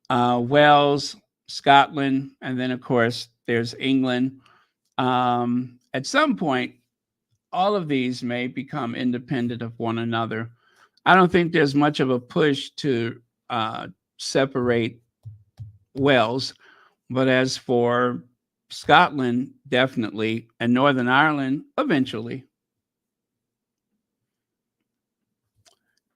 Wales, Scotland, and then, of course, there's England. At some point, all of these may become independent of one another. I don't think there's much of a push to separate Wales, but as for Scotland, definitely, and Northern Ireland, eventually.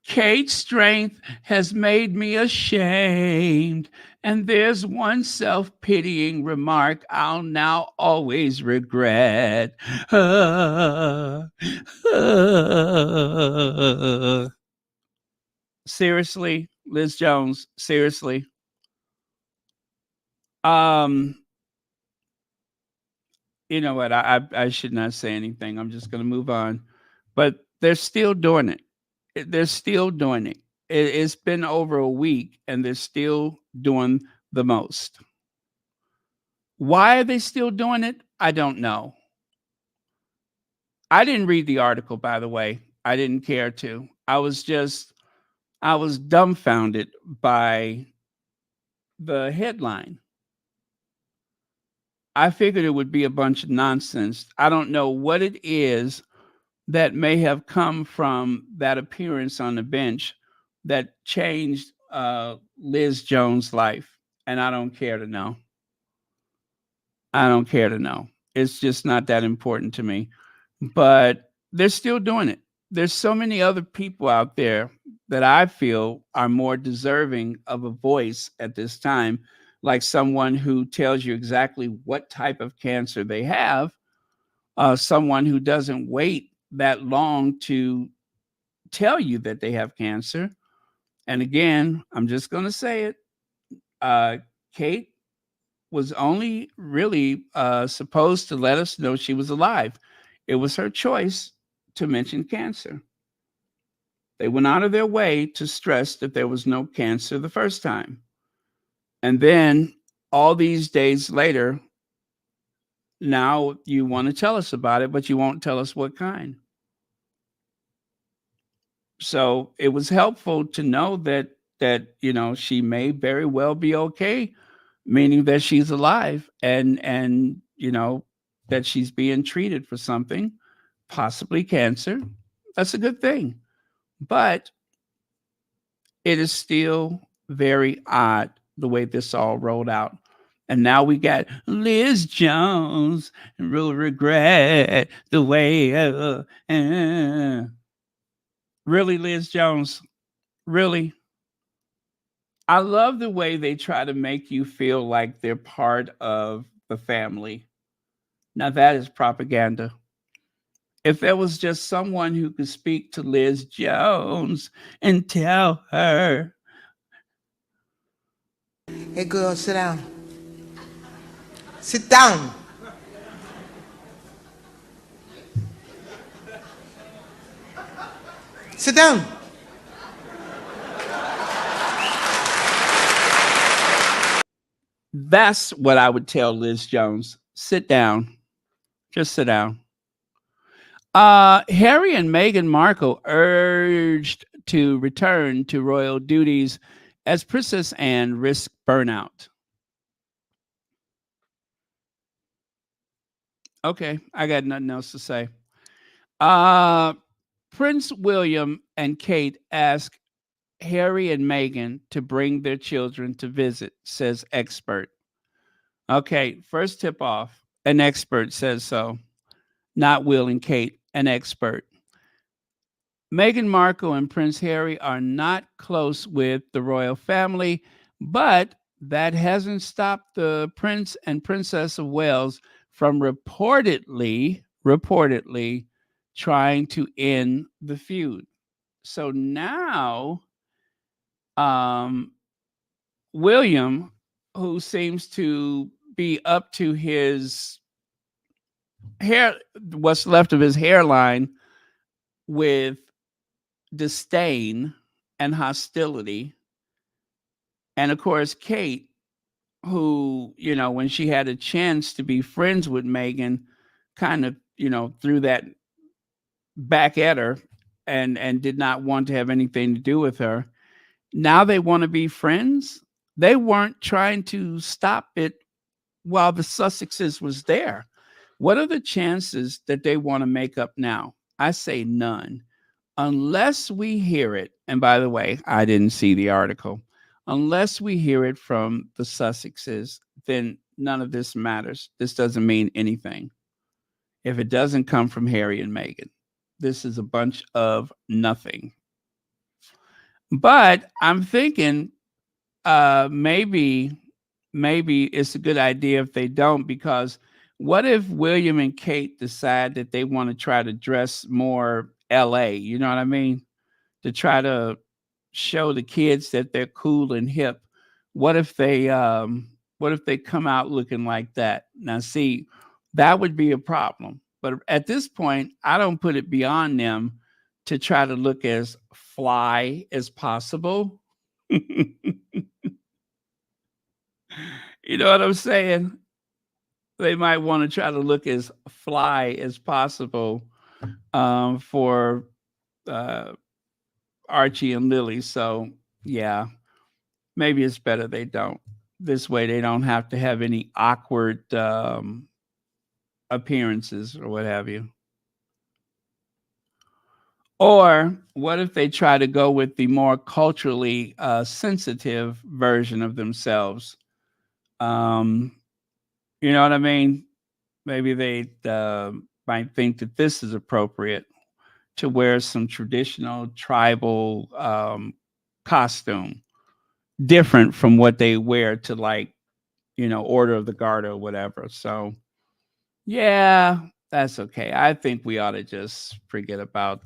Kate's strength has made me ashamed, and there's one self-pitying remark I'll now always regret. Seriously, Liz Jones, seriously. You know what? I should not say anything. I'm just going to move on. But they're still doing it. They're still doing it. It's been over a week, and they're still doing the most. Why are they still doing it? I don't know. I didn't read the article, by the way. I didn't care to. I was dumbfounded by the headline. I figured it would be a bunch of nonsense. I don't know what it is that may have come from that appearance on the bench that changed Liz Jones' life. And I don't care to know. I don't care to know. It's just not that important to me. But they're still doing it. There's so many other people out there that I feel are more deserving of a voice at this time, like someone who tells you exactly what type of cancer they have, someone who doesn't wait that long to tell you that they have cancer. And again, I'm just going to say it. Kate was only really supposed to let us know she was alive. It was her choice to mention cancer. They went out of their way to stress that there was no cancer the first time. And then all these days later, now you want to tell us about it, but you won't tell us what kind. So it was helpful to know that she may very well be okay, meaning that she's alive and that she's being treated for something, possibly cancer. That's a good thing. But it is still very odd the way this all rolled out. And now we got Liz Jones and real regret the way. Really, Liz Jones? Really? I love the way they try to make you feel like they're part of the family. Now that is propaganda. If there was just someone who could speak to Liz Jones and tell her, "Hey girl, sit down. Sit down. Sit down." that's what I would tell Liz Jones. Sit down. Just sit down. Harry and Meghan Markle urged to return to royal duties as Princess Anne risked burnout. Okay, I got nothing else to say. Prince William and Kate ask Harry and Meghan to bring their children to visit, says expert. Okay, first tip off. An expert says so. Not Will and Kate, an expert. Meghan Markle and Prince Harry are not close with the royal family, but that hasn't stopped the Prince and Princess of Wales from reportedly trying to end the feud. So now, um, William, who seems to be up to his hair, what's left of his hairline, with disdain and hostility. And of course, Kate, who, when she had a chance to be friends with Meghan, kind of, threw that back at her and did not want to have anything to do with her. Now they want to be friends. They weren't trying to stop it while the Sussexes was there. What are the chances that they want to make up now? I say none. Unless we hear it, and by the way, I didn't see the article, unless we hear it from the Sussexes, then none of this matters. This doesn't mean anything. If it doesn't come from Harry and Meghan, this is a bunch of nothing. But I'm thinking maybe it's a good idea if they don't, because what if William and Kate decide that they want to try to dress more LA, you know what I mean? To try to show the kids that they're cool and hip. What if they come out looking like that? Now see, that would be a problem. But at this point, I don't put it beyond them to try to look as fly as possible. You know what I'm saying? They might want to try to look as fly as possible for Archie and Lily. So yeah, maybe it's better they don't. This way they don't have to have any awkward appearances or what have you. Or what if they try to go with the more culturally sensitive version of themselves? You know what I mean? Maybe they might think that this is appropriate to wear some traditional tribal costume, different from what they wear to, like, Order of the Garter or whatever. So yeah, that's okay. I think we ought to just forget about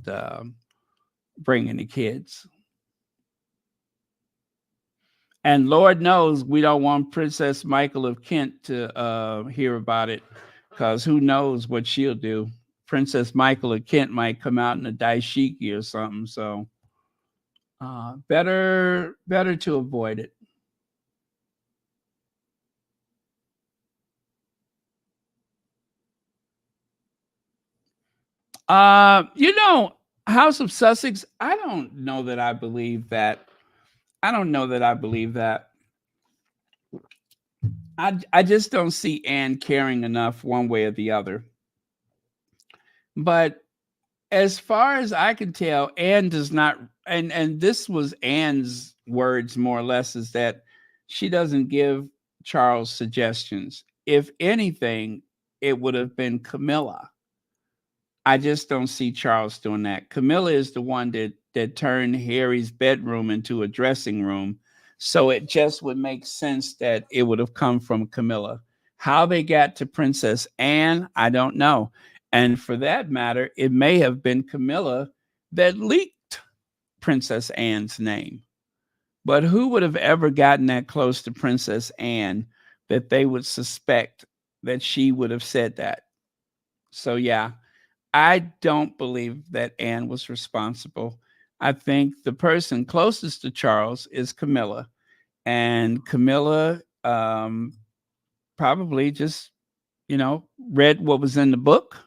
bringing the kids. And Lord knows we don't want Princess Michael of Kent to hear about it, because who knows what she'll do. Princess Michael of Kent might come out in a dashiki or something. So better to avoid it. House of Sussex, I don't know that I believe that. I just don't see Anne caring enough one way or the other. But as far as I can tell, Anne does not, and this was Anne's words more or less, is that she doesn't give Charles suggestions. If anything, it would have been Camilla. I just don't see Charles doing that. Camilla is the one that turned Harry's bedroom into a dressing room. So it just would make sense that it would have come from Camilla. How they got to Princess Anne, I don't know. And for that matter, it may have been Camilla that leaked Princess Anne's name. But who would have ever gotten that close to Princess Anne that they would suspect that she would have said that? So yeah, I don't believe that Anne was responsible. I think the person closest to Charles is Camilla. And Camilla probably just, read what was in the book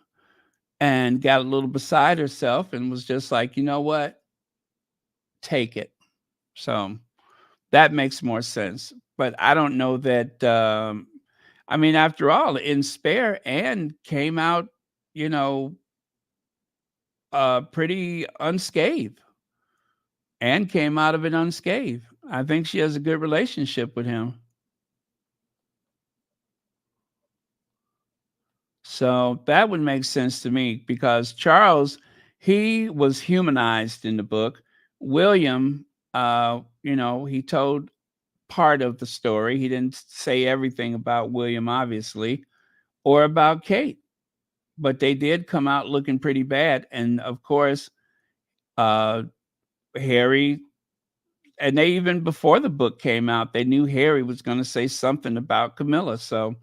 and got a little beside herself and was just like, you know what? Take it. So that makes more sense. But I don't know that, after all, in Spare, Anne came out, pretty unscathed. Anne came out of it unscathed. I think she has a good relationship with him. So that would make sense to me, because Charles, he was humanized in the book. William, he told part of the story. He didn't say everything about William, obviously, or about Kate, but they did come out looking pretty bad. And of course, Harry, and they, even before the book came out, they knew Harry was going to say something about Camilla. So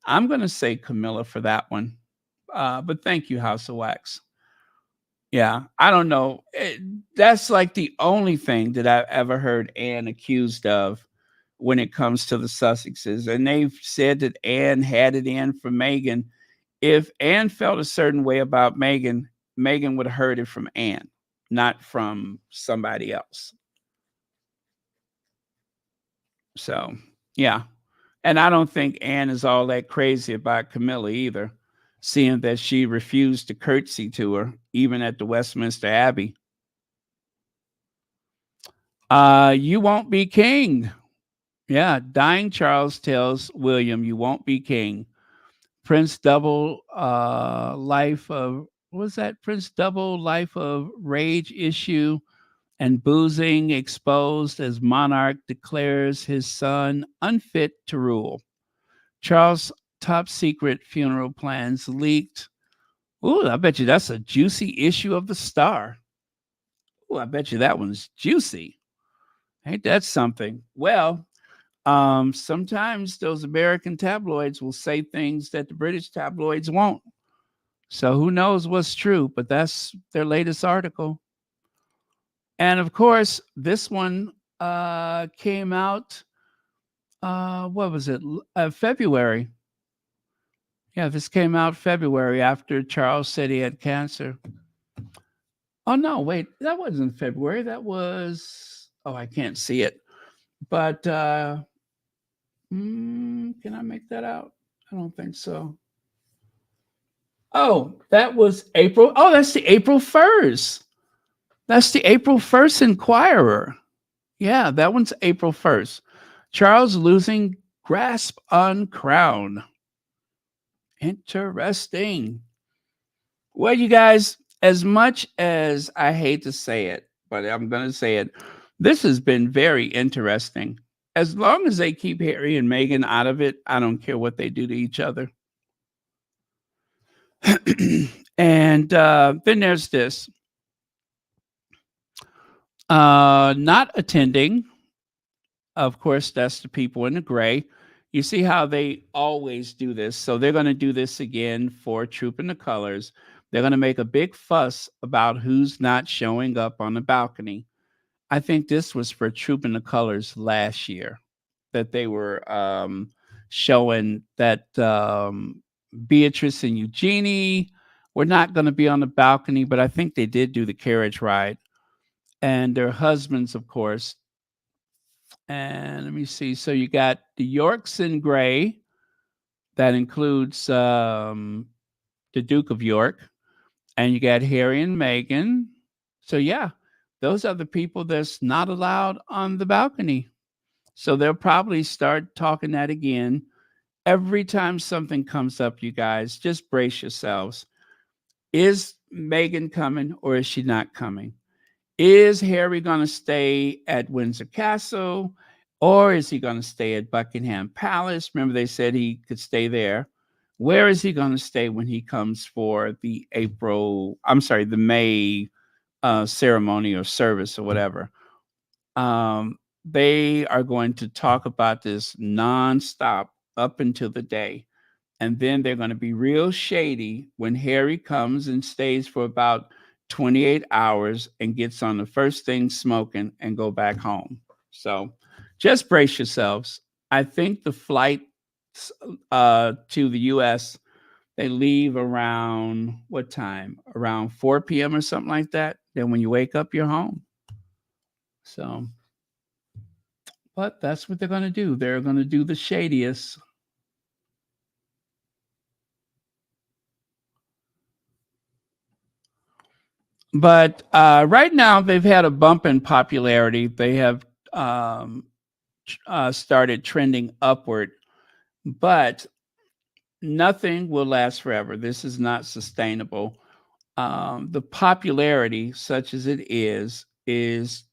I'm going to say Camilla for that one. But thank you, House of Wax. Yeah, I don't know. That's like the only thing that I've ever heard Anne accused of when it comes to the Sussexes. And they've said that Anne had it in for Meghan. If Anne felt a certain way about Meghan, Meghan would have heard it from Anne, not from somebody else. So, yeah. And I don't think Anne is all that crazy about Camilla either, seeing that she refused to curtsy to her, even at the Westminster Abbey. You won't be king. Yeah, dying Charles tells William, you won't be king. Prince Double life of, what was that? Prince Double life of rage issue and boozing exposed as monarch declares his son unfit to rule. Charles' top secret funeral plans leaked. Ooh, I bet you that's a juicy issue of the Star. Ooh, I bet you that one's juicy. Ain't that something? Well, sometimes those American tabloids will say things that the British tabloids won't. So who knows what's true, but that's their latest article. And of course, this one came out, what was it? February. Yeah, this came out February after Charles said he had cancer. Oh, no, wait, that wasn't February. That was, I can't see it. But can I make that out? I don't think so. Oh, that was April. Oh, that's the April 1st. That's the April 1st Inquirer. Yeah, that one's April 1st. Charles losing grasp on crown. Interesting. Well, you guys, as much as I hate to say it, but I'm going to say it, this has been very interesting. As long as they keep Harry and Meghan out of it, I don't care what they do to each other. And then there's this. Not attending. Of course, that's the people in the gray. You see how they always do this. So they're going to do this again for Troop in the Colors. They're going to make a big fuss about who's not showing up on the balcony. I think this was for Troop in the Colors last year that they were showing that Beatrice and Eugenie were not going to be on the balcony, but I think they did do the carriage ride. And their husbands, of course. And let me see. So you got the Yorks in gray. That includes the Duke of York. And you got Harry and Meghan. So yeah, those are the people that's not allowed on the balcony. So they'll probably start talking that again. Every time something comes up, you guys, just brace yourselves. Is Meghan coming or is she not coming? Is Harry going to stay at Windsor Castle or is he going to stay at Buckingham Palace? Remember, they said he could stay there. Where is he going to stay when he comes for the May ceremony or service or whatever? They are going to talk about this nonstop up until the day. And then they're going to be real shady when Harry comes and stays for about 28 hours and gets on the first thing smoking and go back home. So just brace yourselves. I think the flight to the U.S., they leave around what time? Around 4 p.m. or something like that. Then when you wake up, you're home. So, but that's what they're going to do. They're going to do the shadiest. But right now, they've had a bump in popularity. They have started trending upward, but nothing will last forever. This is not sustainable. the popularity, such as it is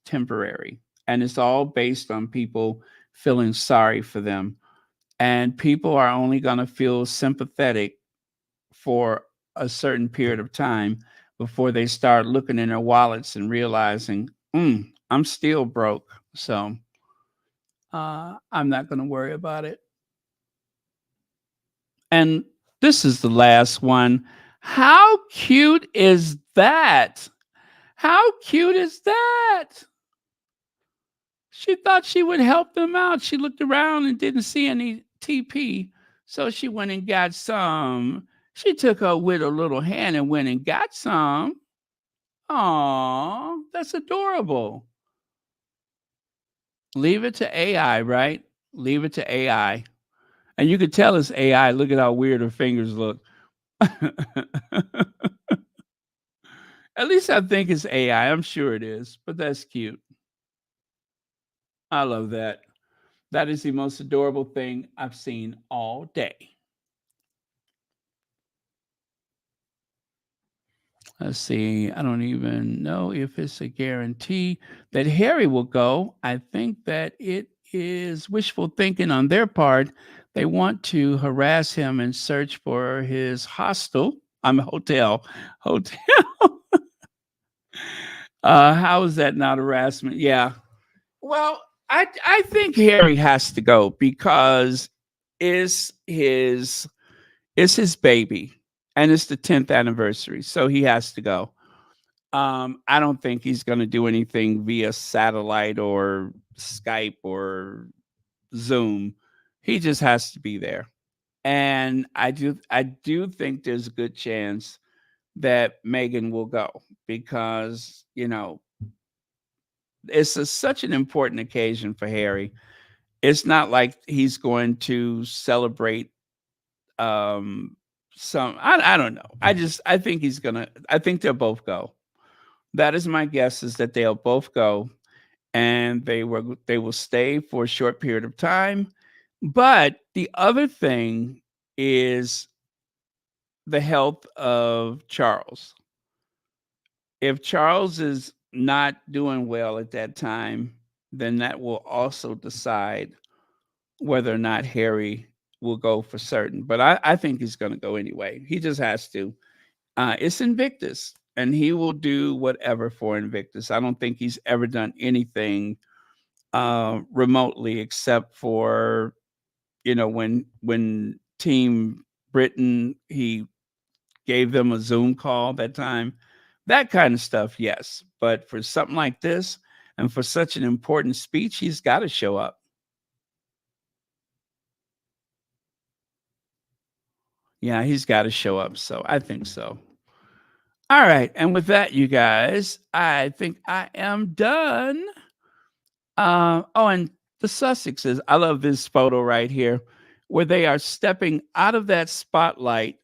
temporary, and it's all based on people feeling sorry for them. And people are only going to feel sympathetic for a certain period of time before they start looking in their wallets and realizing, I'm still broke. So I'm not going to worry about it. And this is the last one. How cute is that? How cute is that? She thought she would help them out. She looked around and didn't see any TP. So she went and got some. She took her with her little hand and went and got some. Aw, that's adorable. Leave it to AI, right? Leave it to AI. And you could tell it's AI. Look at how weird her fingers look. At least I think it's AI. I'm sure it is, but that's cute. I love that. That is the most adorable thing I've seen all day. Let's see. I don't even know if it's a guarantee that Harry will go. I think that it is wishful thinking on their part. They want to harass him and search for his hotel. How is that not harassment? Yeah. Well, I think Harry has to go because it's his baby and it's the 10th anniversary, so he has to go. I don't think he's going to do anything via satellite or Skype or Zoom. He just has to be there. And I do think there's a good chance that Meghan will go because, it's such an important occasion for Harry. It's not like he's going to celebrate I don't know. I think I think they'll both go. That is my guess, is that they'll both go, and they will stay for a short period of time. But the other thing is the health of Charles. If Charles is not doing well at that time, then that will also decide whether or not Harry will go for certain. But I think he's going to go anyway. He just has to. It's Invictus, and he will do whatever for Invictus. I don't think he's ever done anything remotely, except for, when Team Britain, he gave them a Zoom call that time. That kind of stuff, yes. But for something like this, and for such an important speech, he's got to show up. Yeah, he's got to show up. So I think so. All right. And with that, you guys, I think I am done. And the Sussexes, I love this photo right here, where they are stepping out of that spotlight,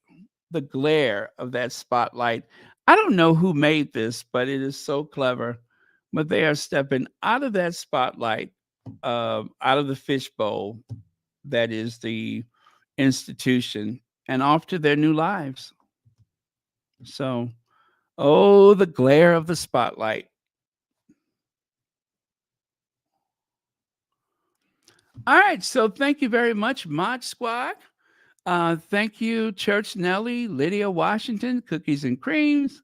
the glare of that spotlight. I don't know who made this, but it is so clever. But they are stepping out of that spotlight, out of the fishbowl that is the institution, and off to their new lives. So, oh, the glare of the spotlight. All right. So thank you very much, Mod Squad. Thank you, Church Nelly, Lydia Washington, Cookies and Creams,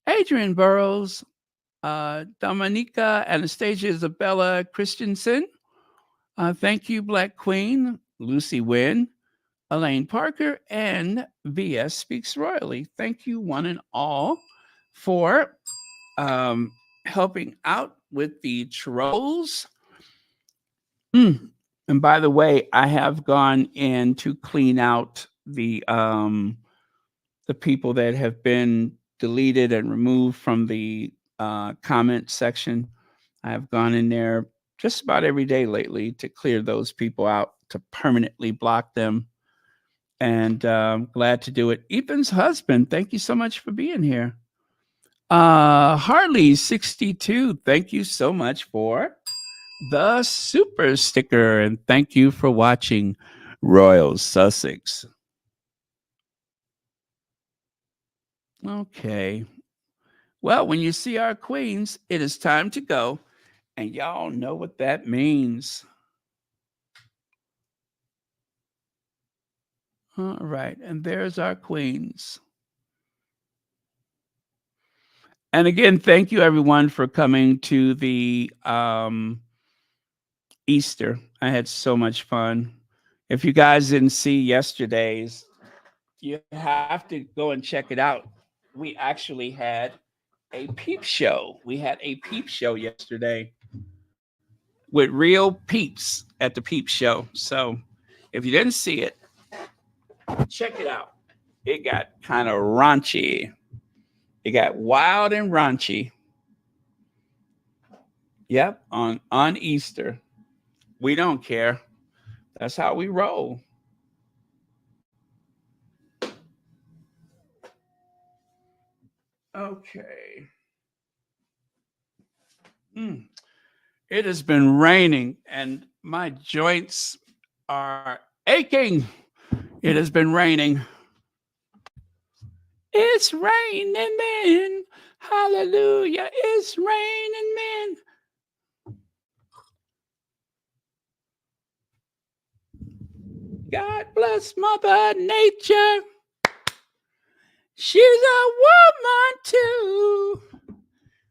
Adrian Burrows, Dominica Anastasia Isabella Christensen. Thank you, Black Queen, Lucy Wynn, Elaine Parker, and VS Speaks Royally. Thank you, one and all, for helping out with the trolls. And by the way, I have gone in to clean out the people that have been deleted and removed from the comment section. I have gone in there just about every day lately to clear those people out, to permanently block them. And glad to do it. Ethan's husband, thank you so much for being here. Harley62, thank you so much for the super sticker, and thank you for watching Royal Sussex. Okay. Well, when you see our queens, it is time to go. And y'all know what that means. All right. And there's our queens. And again, thank you everyone for coming to the Easter. I had so much fun. If you guys didn't see yesterday's, you have to go and check it out. We actually had a peep show. We had a peep show yesterday with real peeps at the peep show. So if you didn't see it, check it out. It got kind of raunchy. It got wild and raunchy. Yep, on Easter. We don't care. That's how we roll. Okay. It has been raining and my joints are aching. It has been raining. It's raining men. Hallelujah. It's raining men. God bless Mother Nature. She's a woman too.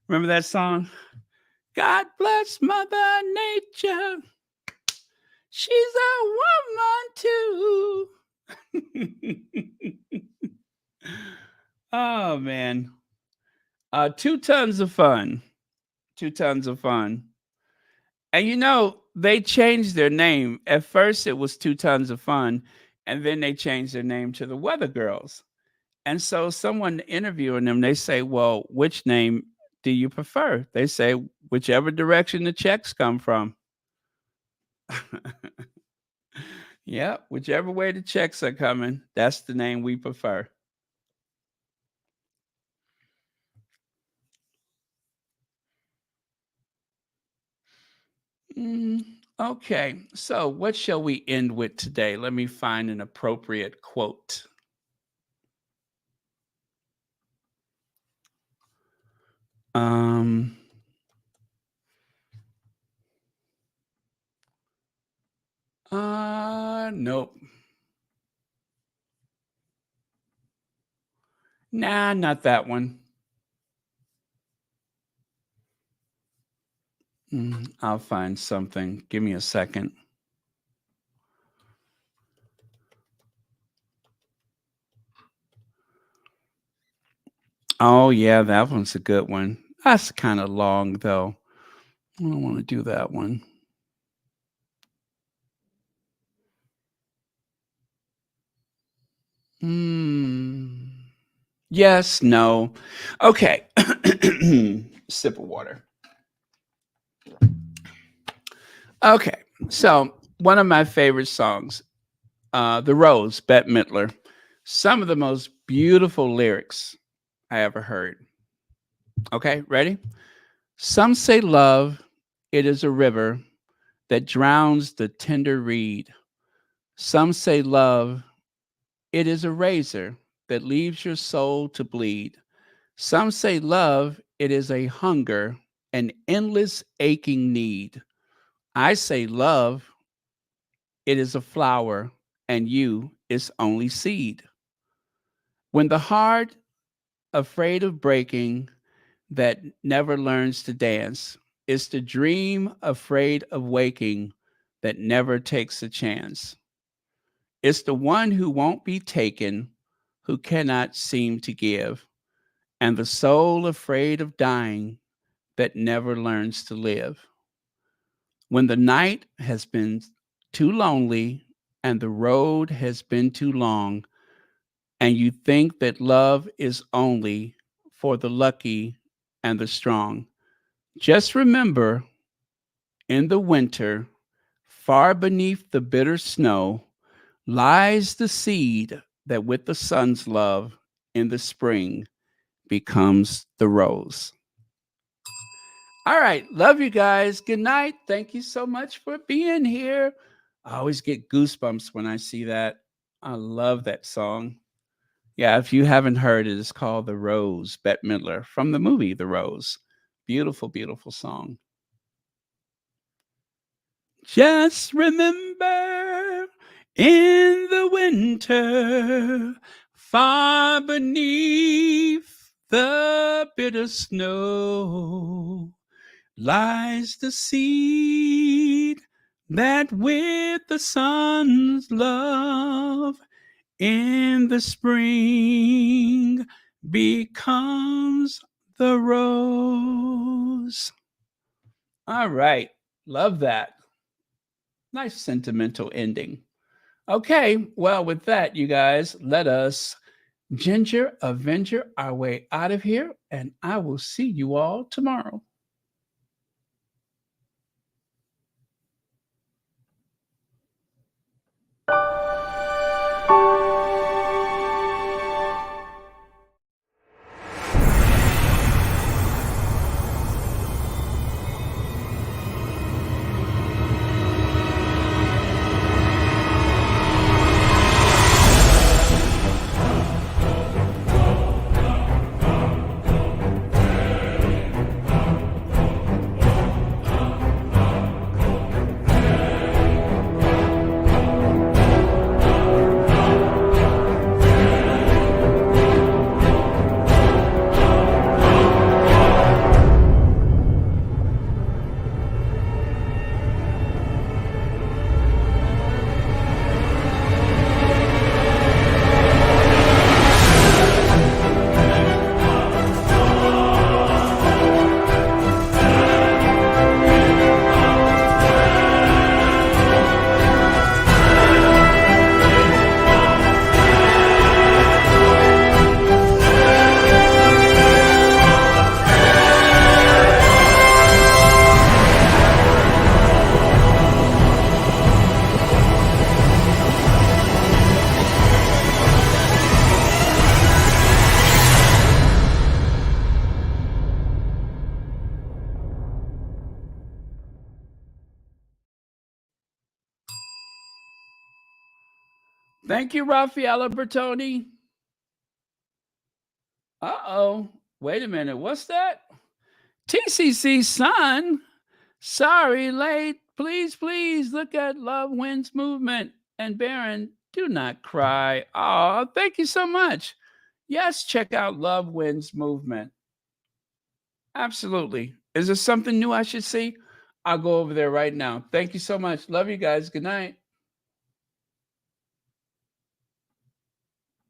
Remember that song? God bless Mother Nature. She's a woman too. Oh, man. 2 tons of fun. 2 tons of fun. And you know, they changed their name. At first, it was 2 tons of fun. And then they changed their name to the Weather Girls. And so someone interviewing them, they say, well, which name do you prefer? They say, whichever direction the checks come from. Yeah, whichever way the checks are coming, that's the name we prefer. Okay, so what shall we end with today? Let me find an appropriate quote. Nope. Nah, not that one. I'll find something. Give me a second. Oh, yeah, that one's a good one. That's kind of long, though. I don't want to do that one. Yes, no. Okay. Sip of water. Okay. So, one of my favorite songs, The Rose, Bette Midler. Some of the most beautiful lyrics I ever heard. Okay, ready? Some say love, it is a river that drowns the tender reed. Some say love, it is a razor that leaves your soul to bleed. Some say love, it is a hunger, an endless aching need. I say love, it is a flower, and you its only seed. When the heart, afraid of breaking, that never learns to dance, is the dream afraid of waking that never takes a chance. It's the one who won't be taken, who cannot seem to give, and the soul afraid of dying that never learns to live. When the night has been too lonely and the road has been too long, and you think that love is only for the lucky and the strong, just remember in the winter, far beneath the bitter snow, lies the seed that with the sun's love in the spring becomes the rose. All right. Love you guys. Good night. Thank you so much for being here. I always get goosebumps when I see that. I love that song. Yeah, if you haven't heard it, it's called The Rose, Bette Midler, from the movie The Rose. Beautiful, beautiful song. Just remember in the winter, far beneath the bitter snow, lies the seed that with the sun's love in the spring becomes the rose. All right. Love that. Nice sentimental ending. Okay. Well, with that, you guys, let us Ginger Avenger our way out of here, and I will see you all tomorrow. Thank you, Raffaella Bertoni. Uh-oh. Wait a minute. What's that? TCC son. Sorry, late. Please, please look at Love Wins Movement. And Baron, do not cry. Oh, thank you so much. Yes, check out Love Wins Movement. Absolutely. Is there something new I should see? I'll go over there right now. Thank you so much. Love you guys. Good night.